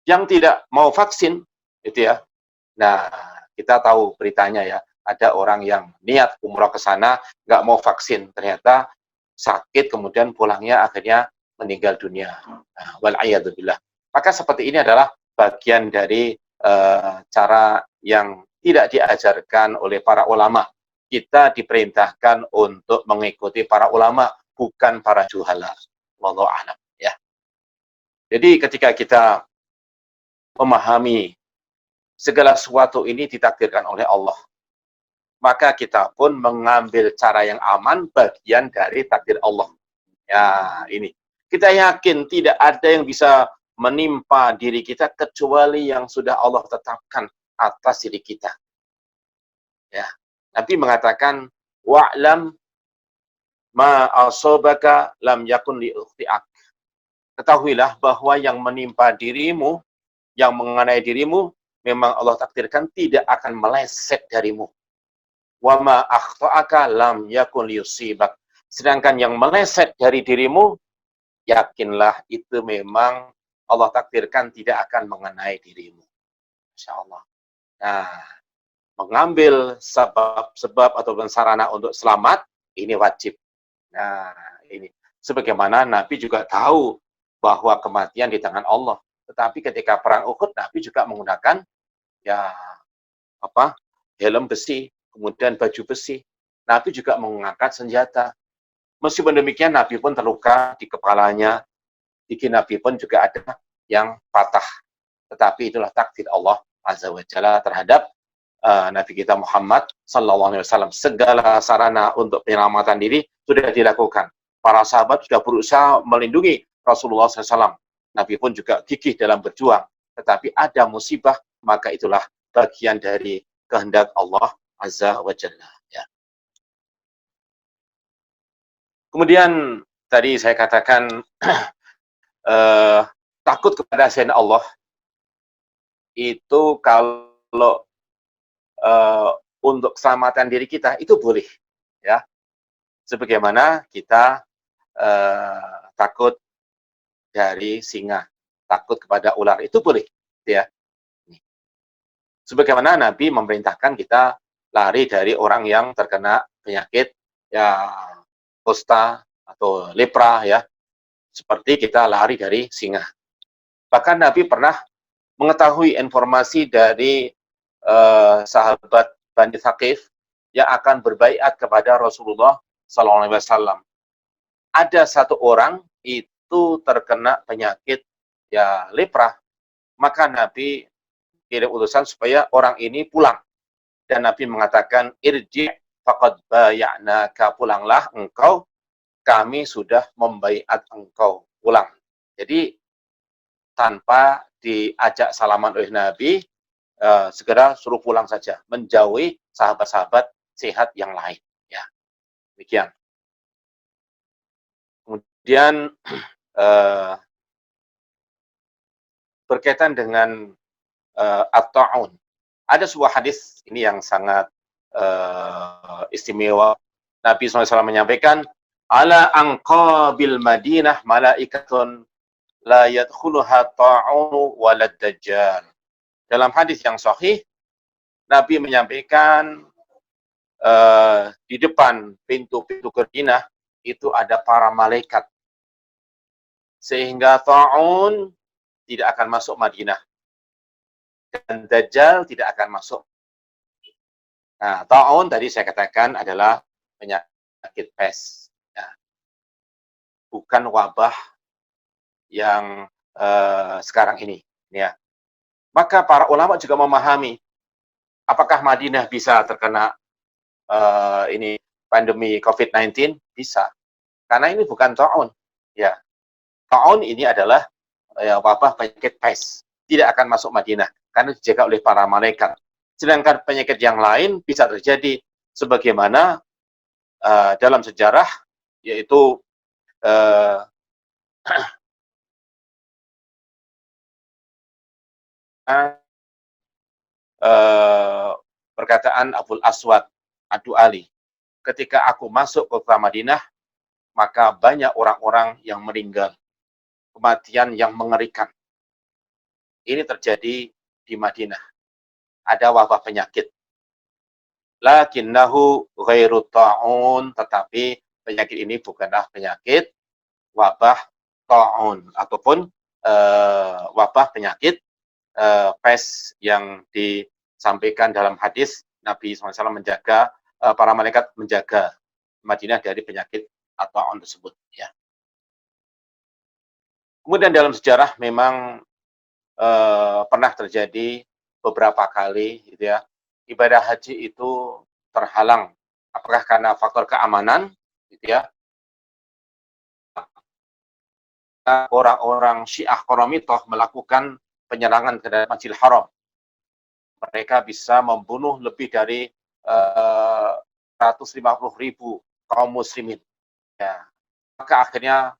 yang tidak mau vaksin gitu ya. Nah, kita tahu beritanya ya, ada orang yang niat umroh ke sana nggak mau vaksin, ternyata sakit kemudian pulangnya akhirnya meninggal dunia. Nah, wal'iyadzubillah. Maka seperti ini adalah bagian dari cara yang tidak diajarkan oleh para ulama. Kita diperintahkan untuk mengikuti para ulama, bukan para juhala. Wallahu a'lam ya. Jadi ketika kita memahami segala sesuatu ini ditakdirkan oleh Allah, maka kita pun mengambil cara yang aman bagian dari takdir Allah. Ya, ini. Kita yakin tidak ada yang bisa menimpa diri kita kecuali yang sudah Allah tetapkan atas diri kita. Ya. Nabi mengatakan, wa'lam ma asobaka lam yakun liukhti'ak. Ketahuilah bahwa yang menimpa dirimu, yang mengenai dirimu, memang Allah takdirkan tidak akan meleset darimu. Wa ma akhta'aka lam yakun liyusibak. Sedangkan yang meleset dari dirimu, yakinlah itu memang Allah takdirkan tidak akan mengenai dirimu. Insya Allah. Nah, mengambil sebab-sebab ataupun sarana untuk selamat, ini wajib. Nah, ini. Sebagaimana Nabi juga tahu bahwa kematian di tangan Allah. Tetapi ketika perang Uhud, Nabi juga menggunakan ya helm besi, kemudian baju besi. Nabi juga mengangkat senjata. Meskipun demikian, Nabi pun terluka di kepalanya. Gigi Nabi pun juga ada yang patah. Tetapi itulah takdir Allah Azza wa Jalla terhadap Nabi kita Muhammad Sallallahu Alaihi Wasallam. Segala sarana untuk penyelamatan diri sudah dilakukan. Para sahabat sudah berusaha melindungi Rasulullah SAW. Nabi pun juga gigih dalam berjuang. Tetapi ada musibah, maka itulah bagian dari kehendak Allah Azza wa Jalla. Ya. Kemudian tadi saya katakan takut kepada selain Allah itu kalau untuk keselamatan diri kita itu boleh, ya. Sebagaimana kita takut dari singa, takut kepada ular itu boleh, ya. Sebagaimana Nabi memerintahkan kita lari dari orang yang terkena penyakit ya kusta atau lepra ya, seperti kita lari dari singa. Bahkan Nabi pernah mengetahui informasi dari sahabat Bani Thaqif yang akan berbaiat kepada Rasulullah SAW. Ada satu orang itu terkena penyakit ya lepra, maka Nabi kirim utusan supaya orang ini pulang. Dan Nabi mengatakan, irji' faqad baya'naka, pulanglah engkau, kami sudah membaiat engkau, pulang. Jadi tanpa diajak salaman oleh Nabi, segera suruh pulang saja, menjauhi sahabat-sahabat sehat yang lain. Ya, demikian. Kemudian berkaitan dengan at-ta'un. Ada sebuah hadis ini yang sangat istimewa. Nabi SAW menyampaikan, ala anqabil Madinah malaikatun la yadkhuluha ta'unu walad dajjal. Dalam hadis yang sahih, Nabi menyampaikan di depan pintu-pintu Madinah itu ada para malaikat. Sehingga ta'un tidak akan masuk Madinah. Dan Dajjal tidak akan masuk. Nah, ta'un tadi saya katakan adalah penyakit pes. Ya. Bukan wabah yang sekarang ini. Ya. Maka para ulama juga memahami apakah Madinah bisa terkena ini pandemi COVID-19? Bisa. Karena ini bukan ta'un. Ya. Ta'un ini adalah wabah penyakit pes. Tidak akan masuk Madinah karena dijaga oleh para malaikat. Sedangkan penyakit yang lain bisa terjadi sebagaimana dalam sejarah, yaitu perkataan Abul Aswad Ad-Du'ali. Ketika aku masuk ke kota Madinah, maka banyak orang-orang yang meninggal. Kematian yang mengerikan. Ini terjadi di Madinah. Ada wabah penyakit. Lakinnahu ghairu ta'un, tetapi penyakit ini bukanlah penyakit wabah ta'un ataupun wabah penyakit pes yang disampaikan dalam hadis Nabi SAW menjaga para malaikat menjaga Madinah dari penyakit ta'un tersebut. Ya. Kemudian dalam sejarah memang pernah terjadi beberapa kali, gitu ya, ibadah haji itu terhalang. Apakah karena faktor keamanan, gitu ya? Orang-orang Syiah Qaramithah melakukan penyerangan ke dalam Masjidil Haram. Mereka bisa membunuh lebih dari 150.000 kaum muslimin. Ya. Maka akhirnya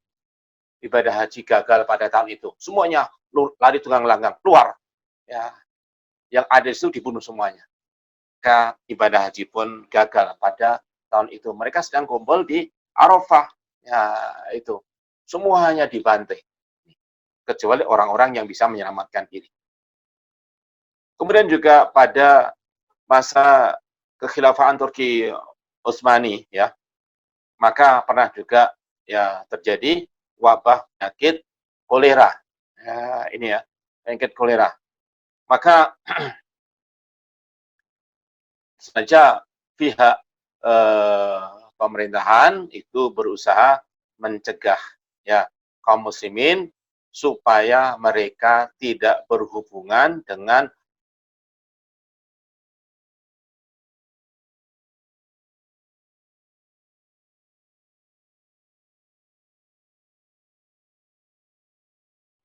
ibadah haji gagal pada tahun itu. Semuanya lari tunggang langgang, keluar. Ya. Yang ada itu dibunuh semuanya. Maka ibadah haji pun gagal pada tahun itu. Mereka sedang kumpul di Arafah. Ya, itu. Semuanya dibantai. Kecuali orang-orang yang bisa menyelamatkan diri. Kemudian juga pada masa kekhilafaan Turki Utsmani, ya, maka pernah juga ya terjadi wabah penyakit kolera. Ya, ini ya, penyakit kolera. Maka saja pihak pemerintahan itu berusaha mencegah ya kaum muslimin supaya mereka tidak berhubungan dengan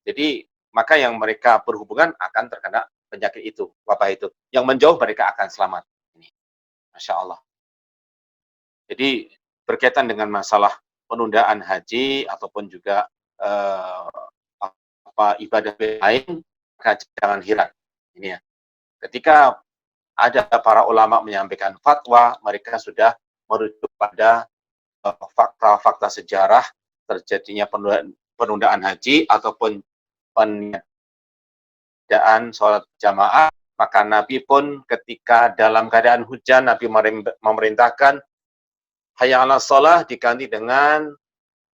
jadi maka yang mereka berhubungan akan terkena penyakit itu, wabah itu. Yang menjauh mereka akan selamat. Ini, Masya Allah. Jadi berkaitan dengan masalah penundaan haji ataupun juga ibadah lain, maka jangan heran. Ini ya. Ketika ada para ulama menyampaikan fatwa, mereka sudah merujuk pada fakta-fakta sejarah terjadinya penundaan haji ataupun peniadaan sholat jamaah. Maka Nabi pun ketika dalam keadaan hujan, Nabi memerintahkan hayya 'alas shalah diganti dengan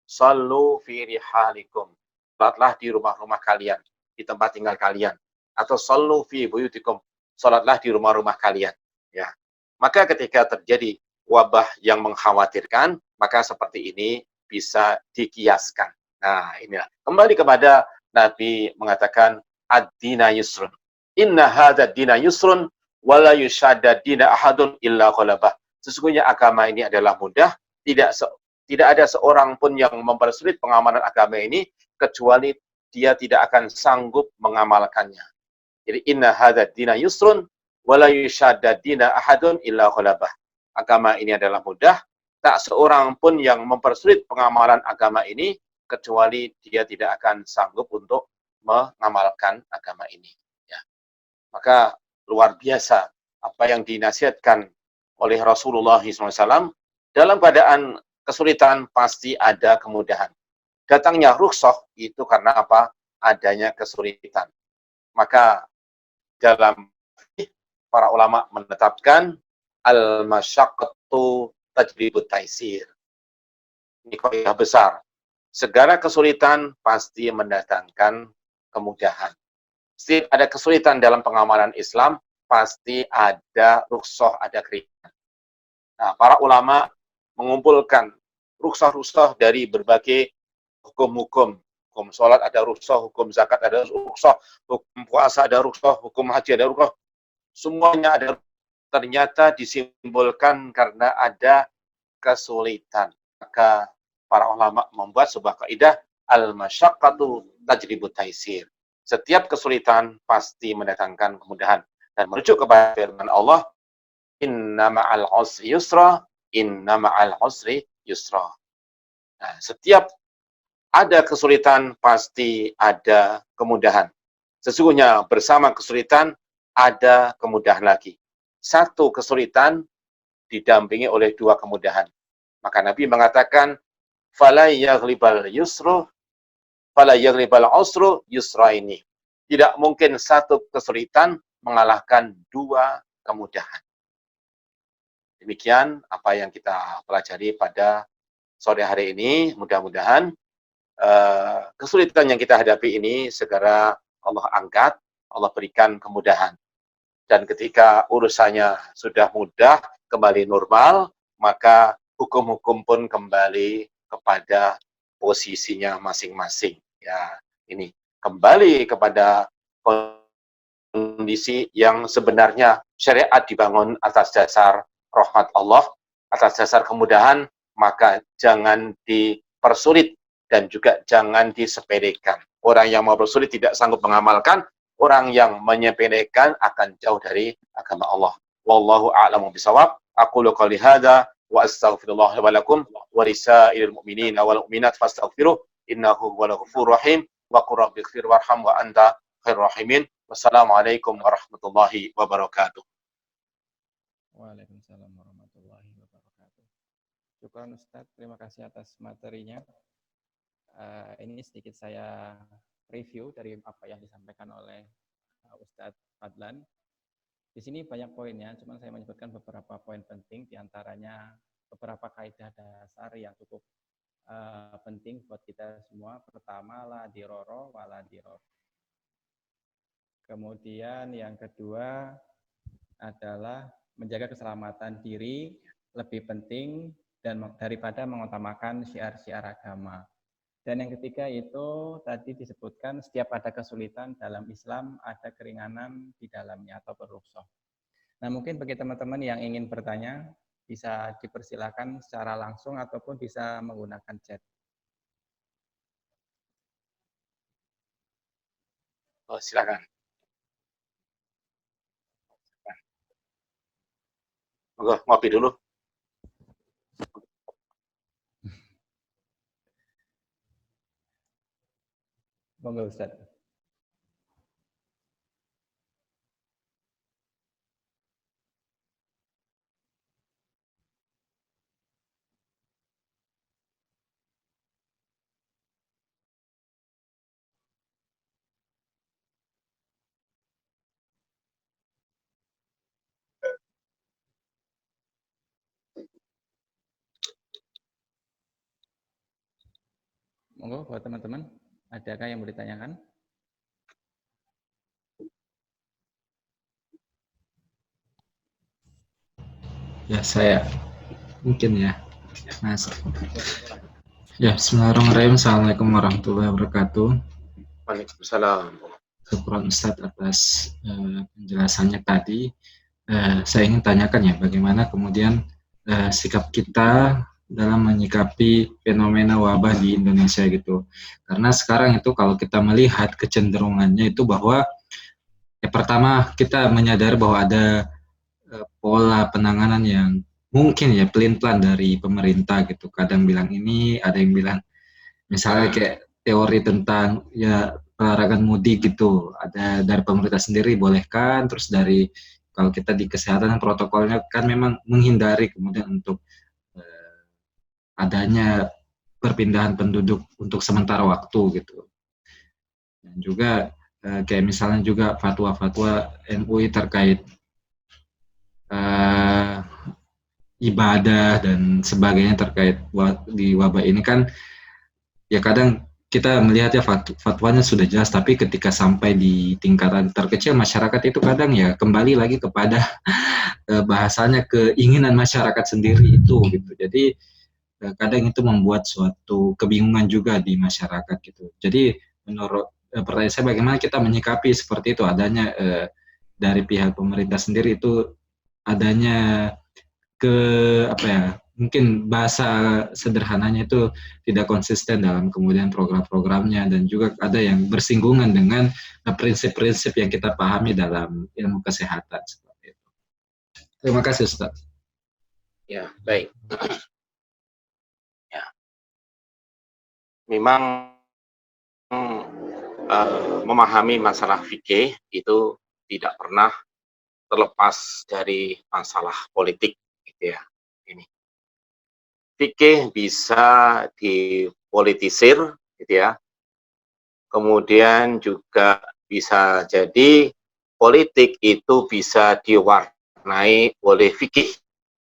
shallu fi rihalikum. Salatlah di rumah-rumah kalian, di tempat tinggal kalian. atau sallu fi buyutikum, salatlah di rumah-rumah kalian, ya. Maka ketika terjadi wabah yang mengkhawatirkan, maka seperti ini bisa dikiaskan. Nah, inilah kembali kepada Nabi mengatakan ad-dina yusrun. Inna hadza dina yusrun wala yushadda dina ahadun illa ghalabah. Sesungguhnya agama ini adalah mudah, tidak ada seorang pun yang mempersulit pengamalan agama ini kecuali dia tidak akan sanggup mengamalkannya. Jadi inna hadza dina yusrun wala yushadda dina ahadun illa ghalabah. Agama ini adalah mudah, tak seorang pun yang mempersulit pengamalan agama ini kecuali dia tidak akan sanggup untuk mengamalkan agama ini. Ya. Maka luar biasa apa yang dinasihatkan oleh Rasulullah SAW. Dalam keadaan kesulitan pasti ada kemudahan. Datangnya rukhsah itu karena apa? Adanya kesulitan. Maka dalam para ulama menetapkan al-masyaqqatu tajlibut taisir. Ini kaidah besar. Segala kesulitan pasti mendatangkan kemudahan. Setiap ada kesulitan dalam pengamalan Islam, pasti ada rukhsah, ada keringanan. Nah, para ulama mengumpulkan rukhsah-rukhsah dari berbagai hukum-hukum. Hukum sholat ada rukhsah, hukum zakat ada rukhsah, hukum puasa ada rukhsah, hukum haji ada rukhsah. Semuanya ada, ternyata disimbolkan karena ada kesulitan. Maka para ulama membuat sebuah kaidah al-masyaqqatu tajlibut taisir. Setiap kesulitan pasti mendatangkan kemudahan. Dan merujuk kepada firman Allah, inna ma'al usri yusra, inna ma'al usri yusra. Nah, setiap ada kesulitan pasti ada kemudahan. Sesungguhnya bersama kesulitan ada kemudahan lagi. Satu kesulitan didampingi oleh dua kemudahan. Maka Nabi mengatakan, fala yaghlibal yusru, fala yaghlibal usru yusraini. Tidak mungkin satu kesulitan mengalahkan dua kemudahan. Demikian apa yang kita pelajari pada sore hari ini. Mudah-mudahan kesulitan yang kita hadapi ini segera Allah angkat, Allah berikan kemudahan. Dan ketika urusannya sudah mudah, kembali normal, maka hukum-hukum pun kembali kepada posisinya masing-masing. Ya, ini kembali kepada kondisi yang sebenarnya syariat dibangun atas dasar rahmat Allah, atas dasar kemudahan, maka jangan dipersulit dan juga jangan disepelekan. Orang yang mau bersulit tidak sanggup mengamalkan, orang yang menyepelekan akan jauh dari agama Allah. Wallahu a'lamu bishawab. Aqulu qouli hadza wa astaghfirullah wa lakum wa lisairil mu'minina wal mu'minat fastaghfiruh innahu huwal ghafurur rahim wa qur rabbighfir warham wa anta khairur rahimin. Wassalamualaikum warahmatullahi wabarakatuh. Waalaikumsalam warahmatullahi wabarakatuh. Syukran Ustaz, terima kasih atas materinya. Ini sedikit saya review dari apa yang disampaikan oleh Ustadz Fadlan. Di sini banyak poinnya, cuma saya menyebutkan beberapa poin penting, diantaranya beberapa kaidah dasar yang cukup penting buat kita semua. Pertama, la diroro wala diror. Kemudian yang kedua adalah menjaga keselamatan diri lebih penting dan daripada mengutamakan syiar-syiar agama. Dan yang ketiga itu tadi disebutkan setiap ada kesulitan dalam Islam ada keringanan di dalamnya atau berukhsah. Nah, mungkin bagi teman-teman yang ingin bertanya bisa dipersilakan secara langsung ataupun bisa menggunakan chat. Oh, silakan. Ngopi dulu. Monggo Ustaz. Monggo buat teman-teman, adakah yang mau ditanyakan? Ya, saya mungkin ya. Mas. Ya, bismillahirrahmanirrahim. Assalamualaikum warahmatullahi wabarakatuh. Waalaikumsalam. Syukron Ustadz atas penjelasannya tadi. Saya ingin tanyakan ya, bagaimana kemudian sikap kita dalam menyikapi fenomena wabah di Indonesia gitu. Karena sekarang itu kalau kita melihat kecenderungannya itu bahwa pertama kita menyadari bahwa ada pola penanganan yang mungkin ya pelin-pelan dari pemerintah gitu. Kadang bilang ini, ada yang bilang misalnya kayak teori tentang ya pelarangan mudik gitu. Ada dari pemerintah sendiri bolehkan, terus dari kalau kita di kesehatan protokolnya kan memang menghindari kemudian untuk adanya perpindahan penduduk untuk sementara waktu gitu. Dan juga kayak misalnya juga fatwa-fatwa MUI terkait ibadah dan sebagainya terkait di wabah ini kan ya kadang kita melihat ya fatwanya sudah jelas, tapi ketika sampai di tingkatan terkecil masyarakat itu kadang ya kembali lagi kepada bahasanya keinginan masyarakat sendiri itu gitu. Jadi kadang itu membuat suatu kebingungan juga di masyarakat gitu. Jadi menurut pertanyaan saya bagaimana kita menyikapi seperti itu adanya dari pihak pemerintah sendiri itu adanya ke apa ya mungkin bahasa sederhananya itu tidak konsisten dalam kemudian program-programnya dan juga ada yang bersinggungan dengan prinsip-prinsip yang kita pahami dalam ilmu kesehatan seperti itu. Terima kasih Ustaz. Ya, baik. Ya. Memang memahami masalah fikih itu tidak pernah terlepas dari masalah politik gitu ya. Ini fikih bisa dipolitisir gitu ya. Kemudian juga bisa jadi politik itu bisa diwarnai oleh fikih.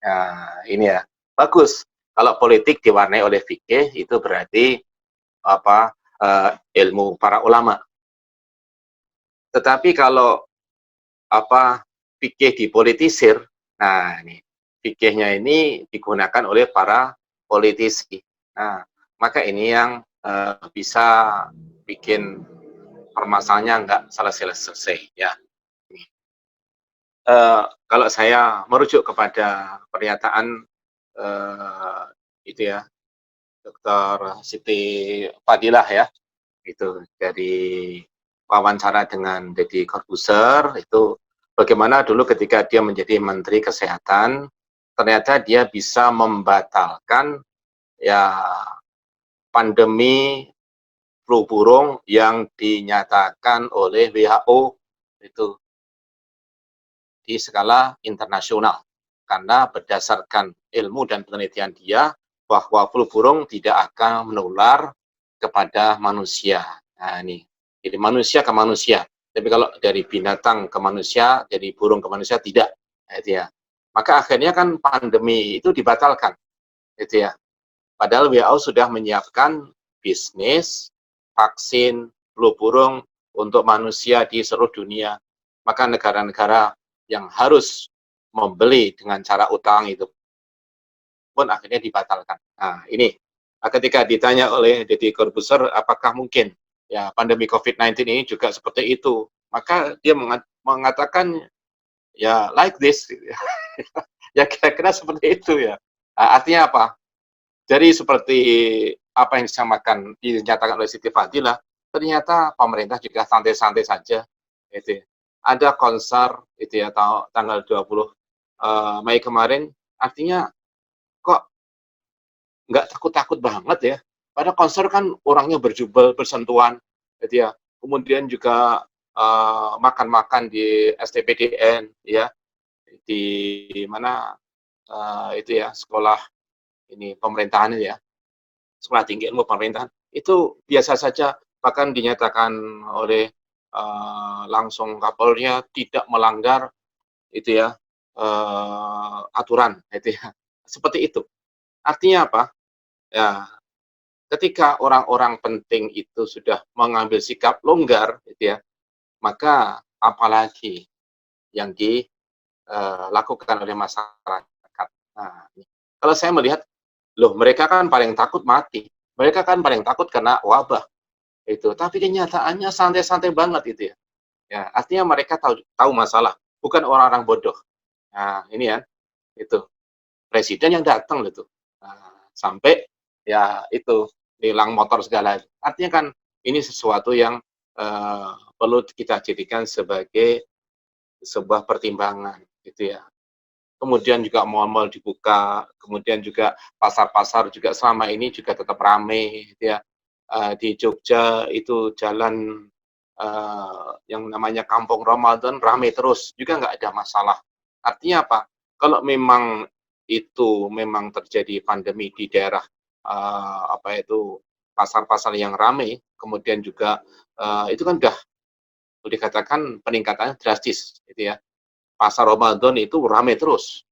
Nah, ini ya. Bagus. Kalau politik diwarnai oleh fikih itu berarti apa ilmu para ulama. Tetapi kalau apa fikih dipolitisir, nah ini fikihnya ini digunakan oleh para politisi. Nah, maka ini yang bisa bikin permasalahannya nggak selesai-selesai ya. Kalau saya merujuk kepada pernyataan itu ya, Dr. Siti Fadilah ya, itu dari wawancara dengan Deddy Corbuzier itu bagaimana dulu ketika dia menjadi Menteri Kesehatan ternyata dia bisa membatalkan ya pandemi flu burung yang dinyatakan oleh WHO itu di skala internasional karena berdasarkan ilmu dan penelitian dia bahwa flu burung tidak akan menular kepada manusia. Nah ini, jadi manusia ke manusia. Tapi kalau dari binatang ke manusia, dari burung ke manusia tidak, itu ya. Maka akhirnya kan pandemi itu dibatalkan, itu ya. Padahal WHO sudah menyiapkan bisnis vaksin flu burung untuk manusia di seluruh dunia. Maka negara-negara yang harus membeli dengan cara utang itu pun akhirnya dibatalkan. Nah, ini ketika ditanya oleh Deddy Corbuzier apakah mungkin ya pandemi COVID-19 ini juga seperti itu, maka dia mengatakan ya like this ya kira-kira seperti itu ya. Artinya apa? Jadi seperti apa yang dinyatakan oleh Siti Fadilah, ternyata pemerintah juga santai-santai saja. Itu ada konser itu ya tanggal 20 Mei kemarin, artinya kok nggak takut-takut banget ya. Pada konser kan orangnya berjubel, bersentuhan, gitu ya. Kemudian juga makan-makan di STPDN, ya, di mana itu ya sekolah ini pemerintahan ya, sekolah tinggi ilmu pemerintahan itu biasa saja, bahkan dinyatakan oleh langsung Kapolnya tidak melanggar itu ya aturan, itu ya, seperti itu. Artinya apa? Ya, ketika orang-orang penting itu sudah mengambil sikap longgar, gitu ya, maka apalagi yang dilakukan oleh masyarakat. Nah, kalau saya melihat, loh mereka kan paling takut mati, mereka kan paling takut kena wabah, itu. Tapi kenyataannya santai-santai banget itu ya. Ya, artinya mereka tahu tahu masalah, bukan orang-orang bodoh. Nah, ini ya, itu. Presiden yang datang loh tuh. Nah, sampai ya itu nilang motor segala. Artinya kan ini sesuatu yang perlu kita jadikan sebagai sebuah pertimbangan gitu ya. Kemudian juga mal-mal dibuka, kemudian juga pasar-pasar juga selama ini juga tetap ramai gitu ya. Di Jogja itu jalan yang namanya Kampung Ramadan ramai terus, juga nggak ada masalah. Artinya apa? Kalau memang itu memang terjadi pandemi di daerah apa itu pasar-pasar yang ramai, kemudian juga itu kan udah dikatakan peningkatannya drastis, gitu ya. Pasar Ramadan itu ramai terus.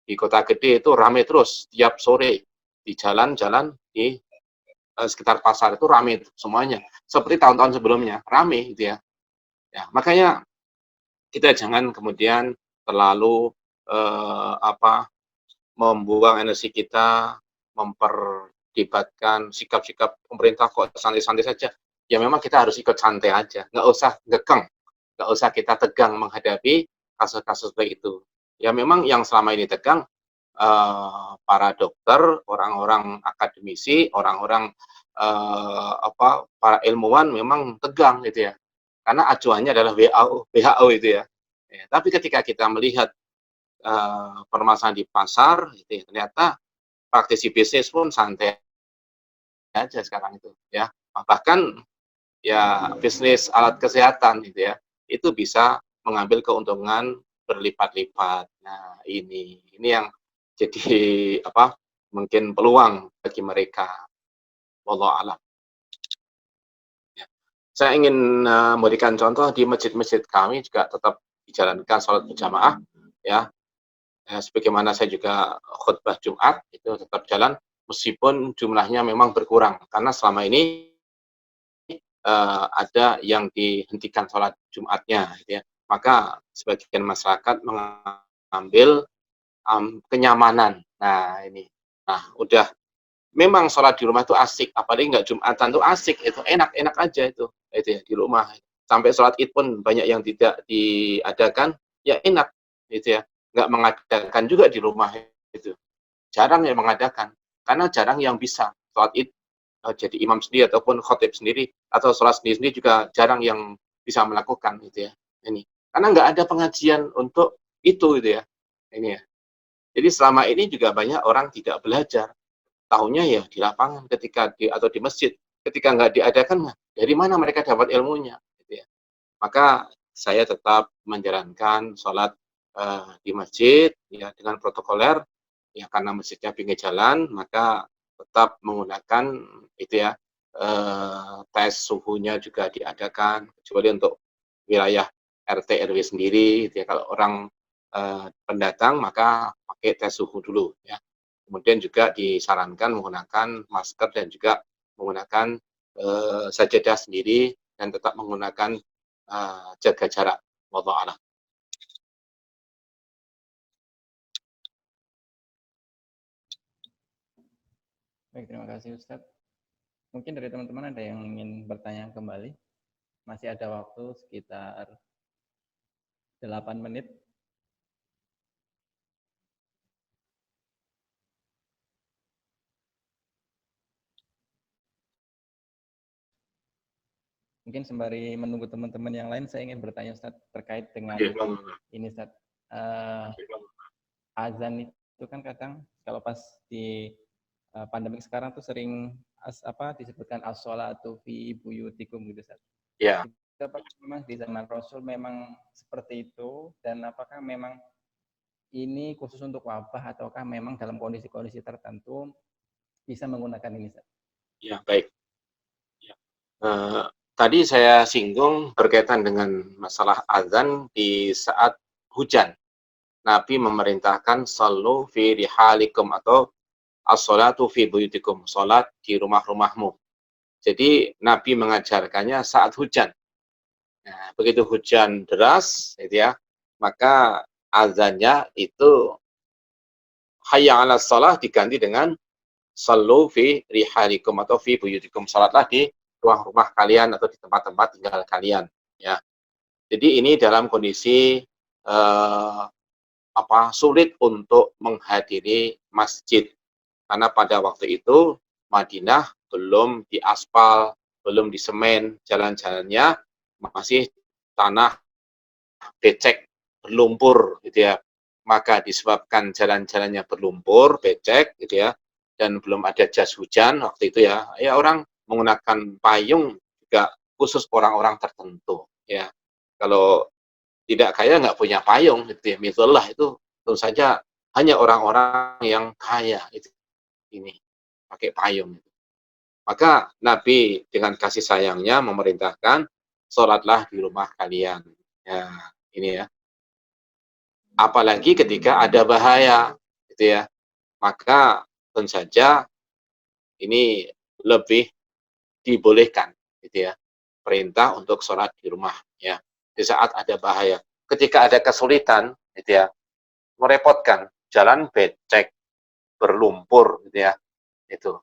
Di kota gede itu ramai terus, tiap sore. Di jalan-jalan, di sekitar pasar itu ramai semuanya. Seperti tahun-tahun sebelumnya, ramai gitu ya. Ya, makanya kita jangan kemudian terlalu apa membuang energi kita memperdebatkan sikap-sikap pemerintah kok santai-santai saja. Ya memang kita harus ikut santai aja, nggak usah gekeng, nggak usah kita tegang menghadapi kasus-kasus seperti itu. Ya memang yang selama ini tegang para dokter, orang-orang akademisi, orang-orang apa para ilmuwan memang tegang gitu ya. Karena acuannya adalah WHO itu ya. Ya, tapi ketika kita melihat permasalahan di pasar, gitu ya, ternyata praktisi bisnis pun santai aja sekarang itu ya. Bahkan ya bisnis alat kesehatan gitu ya, itu bisa mengambil keuntungan berlipat-lipat. Nah, ini yang jadi apa? Mungkin peluang bagi mereka. Wallahu a'lam. Ya. Saya ingin memberikan contoh di masjid-masjid kami juga tetap dijalankan sholat berjamaah ya. Sebagaimana saya juga khutbah Jumat itu tetap jalan meskipun jumlahnya memang berkurang karena selama ini ada yang dihentikan sholat Jumatnya gitu ya. Maka sebagian masyarakat mengambil kenyamanan. Nah, ini. Nah, udah memang sholat di rumah itu asik, apalagi nggak Jumatan tuh asik, itu enak-enak aja itu ya di rumah. Sampai sholat Id pun banyak yang tidak diadakan, ya enak gitu ya. Nggak mengadakan juga di rumah itu. Jarang yang mengadakan, karena jarang yang bisa sholat Id jadi imam sendiri ataupun khotib sendiri atau sholat sendiri juga jarang yang bisa melakukan gitu ya. Ini karena nggak ada pengajian untuk itu gitu ya. Ini ya. Jadi selama ini juga banyak orang tidak belajar. Tahunya ya di lapangan ketika atau di masjid. Ketika nggak diadakan, dari mana mereka dapat ilmunya? Gitu ya. Maka saya tetap menjalankan sholat di masjid ya dengan protokoler ya karena masjidnya pinggir jalan maka tetap menggunakan itu ya tes suhunya juga diadakan kecuali untuk wilayah RT RW sendiri gitu ya. Kalau orang pendatang maka pakai tes suhu dulu ya. Kemudian juga disarankan menggunakan masker dan juga menggunakan sajadah sendiri dan tetap menggunakan jaga jarak. Wallahu a'lam. Baik, terima kasih Ustadz. Mungkin dari teman-teman ada yang ingin bertanya kembali. Masih ada waktu sekitar 8 menit. Mungkin sembari menunggu teman-teman yang lain, saya ingin bertanya Ustadz terkait dengan ini Ustadz. Azan itu kan kadang kalau pas di pandemi sekarang tuh sering disebutkan as-sholatu fi buyutikum gitu Ustadz. Ya. Apakah memang di zaman Rasul memang seperti itu dan apakah memang ini khusus untuk wabah ataukah memang dalam kondisi-kondisi tertentu bisa menggunakan ini Ustadz? Ya, baik. Ya. Tadi saya singgung berkaitan dengan masalah azan di saat hujan. Nabi memerintahkan sallu fi rihalikum atau as-sholatu fi buyutikum, salat di rumah-rumahmu. Jadi Nabi mengajarkannya saat hujan. Nah, begitu hujan deras, gitu ya, maka azannya itu hayya 'alas shalah diganti dengan sallu fi rihalikum atau fi buyutikum, salatlah di ruang rumah kalian atau di tempat-tempat tinggal kalian, ya. Jadi ini dalam kondisi sulit untuk menghadiri masjid karena pada waktu itu Madinah belum diaspal, belum disemen, jalan-jalannya masih tanah becek, berlumpur gitu ya. Maka disebabkan jalan-jalannya berlumpur, becek gitu ya, dan belum ada jas hujan waktu itu ya, ya orang menggunakan payung juga khusus orang-orang tertentu ya. Kalau tidak kaya nggak punya payung gitu ya, mitullah itu tentu saja hanya orang-orang yang kaya itu ini pakai payung. Maka Nabi dengan kasih sayangnya memerintahkan sholatlah di rumah kalian. Ya, ini ya. Apalagi ketika ada bahaya, gitu ya. Maka tentu saja ini lebih dibolehkan, gitu ya. Perintah untuk sholat di rumah, ya. Di saat ada bahaya. Ketika ada kesulitan, gitu ya, merepotkan, jalan becek, berlumpur, gitu ya. Itu.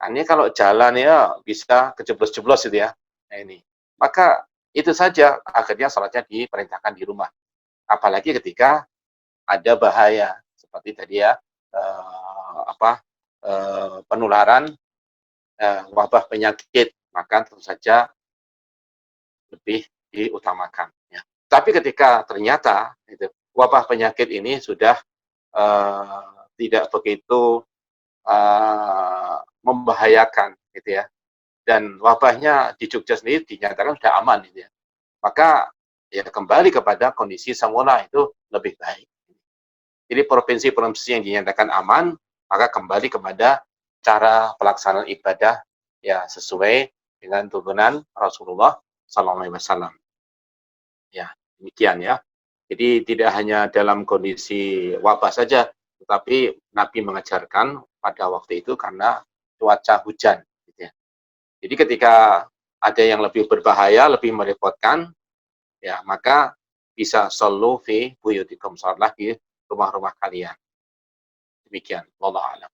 Nah, ini kalau jalan ya bisa kejeblos-jeblos gitu ya. Nah ini. Maka itu saja akhirnya sholatnya diperintahkan di rumah. Apalagi ketika ada bahaya seperti tadi ya penularan wabah penyakit, maka tentu saja lebih diutamakan. Ya. Tapi ketika ternyata itu, wabah penyakit ini sudah tidak begitu membahayakan gitu ya, dan wabahnya di Jogja sendiri dinyatakan sudah aman gitu ya, maka ya kembali kepada kondisi semula itu lebih baik. Jadi provinsi-provinsi yang dinyatakan aman, maka kembali kepada cara pelaksanaan ibadah ya sesuai dengan tuntunan Rasulullah SAW. Ya, demikian ya. Jadi tidak hanya dalam kondisi wabah saja, tetapi Nabi mengajarkan pada waktu itu karena cuaca hujan. Gitu ya. Jadi ketika ada yang lebih berbahaya, lebih merepotkan, ya maka bisa sallu fi buyutikum, salatlah di rumah-rumah kalian. Demikian, wallahu a'lam.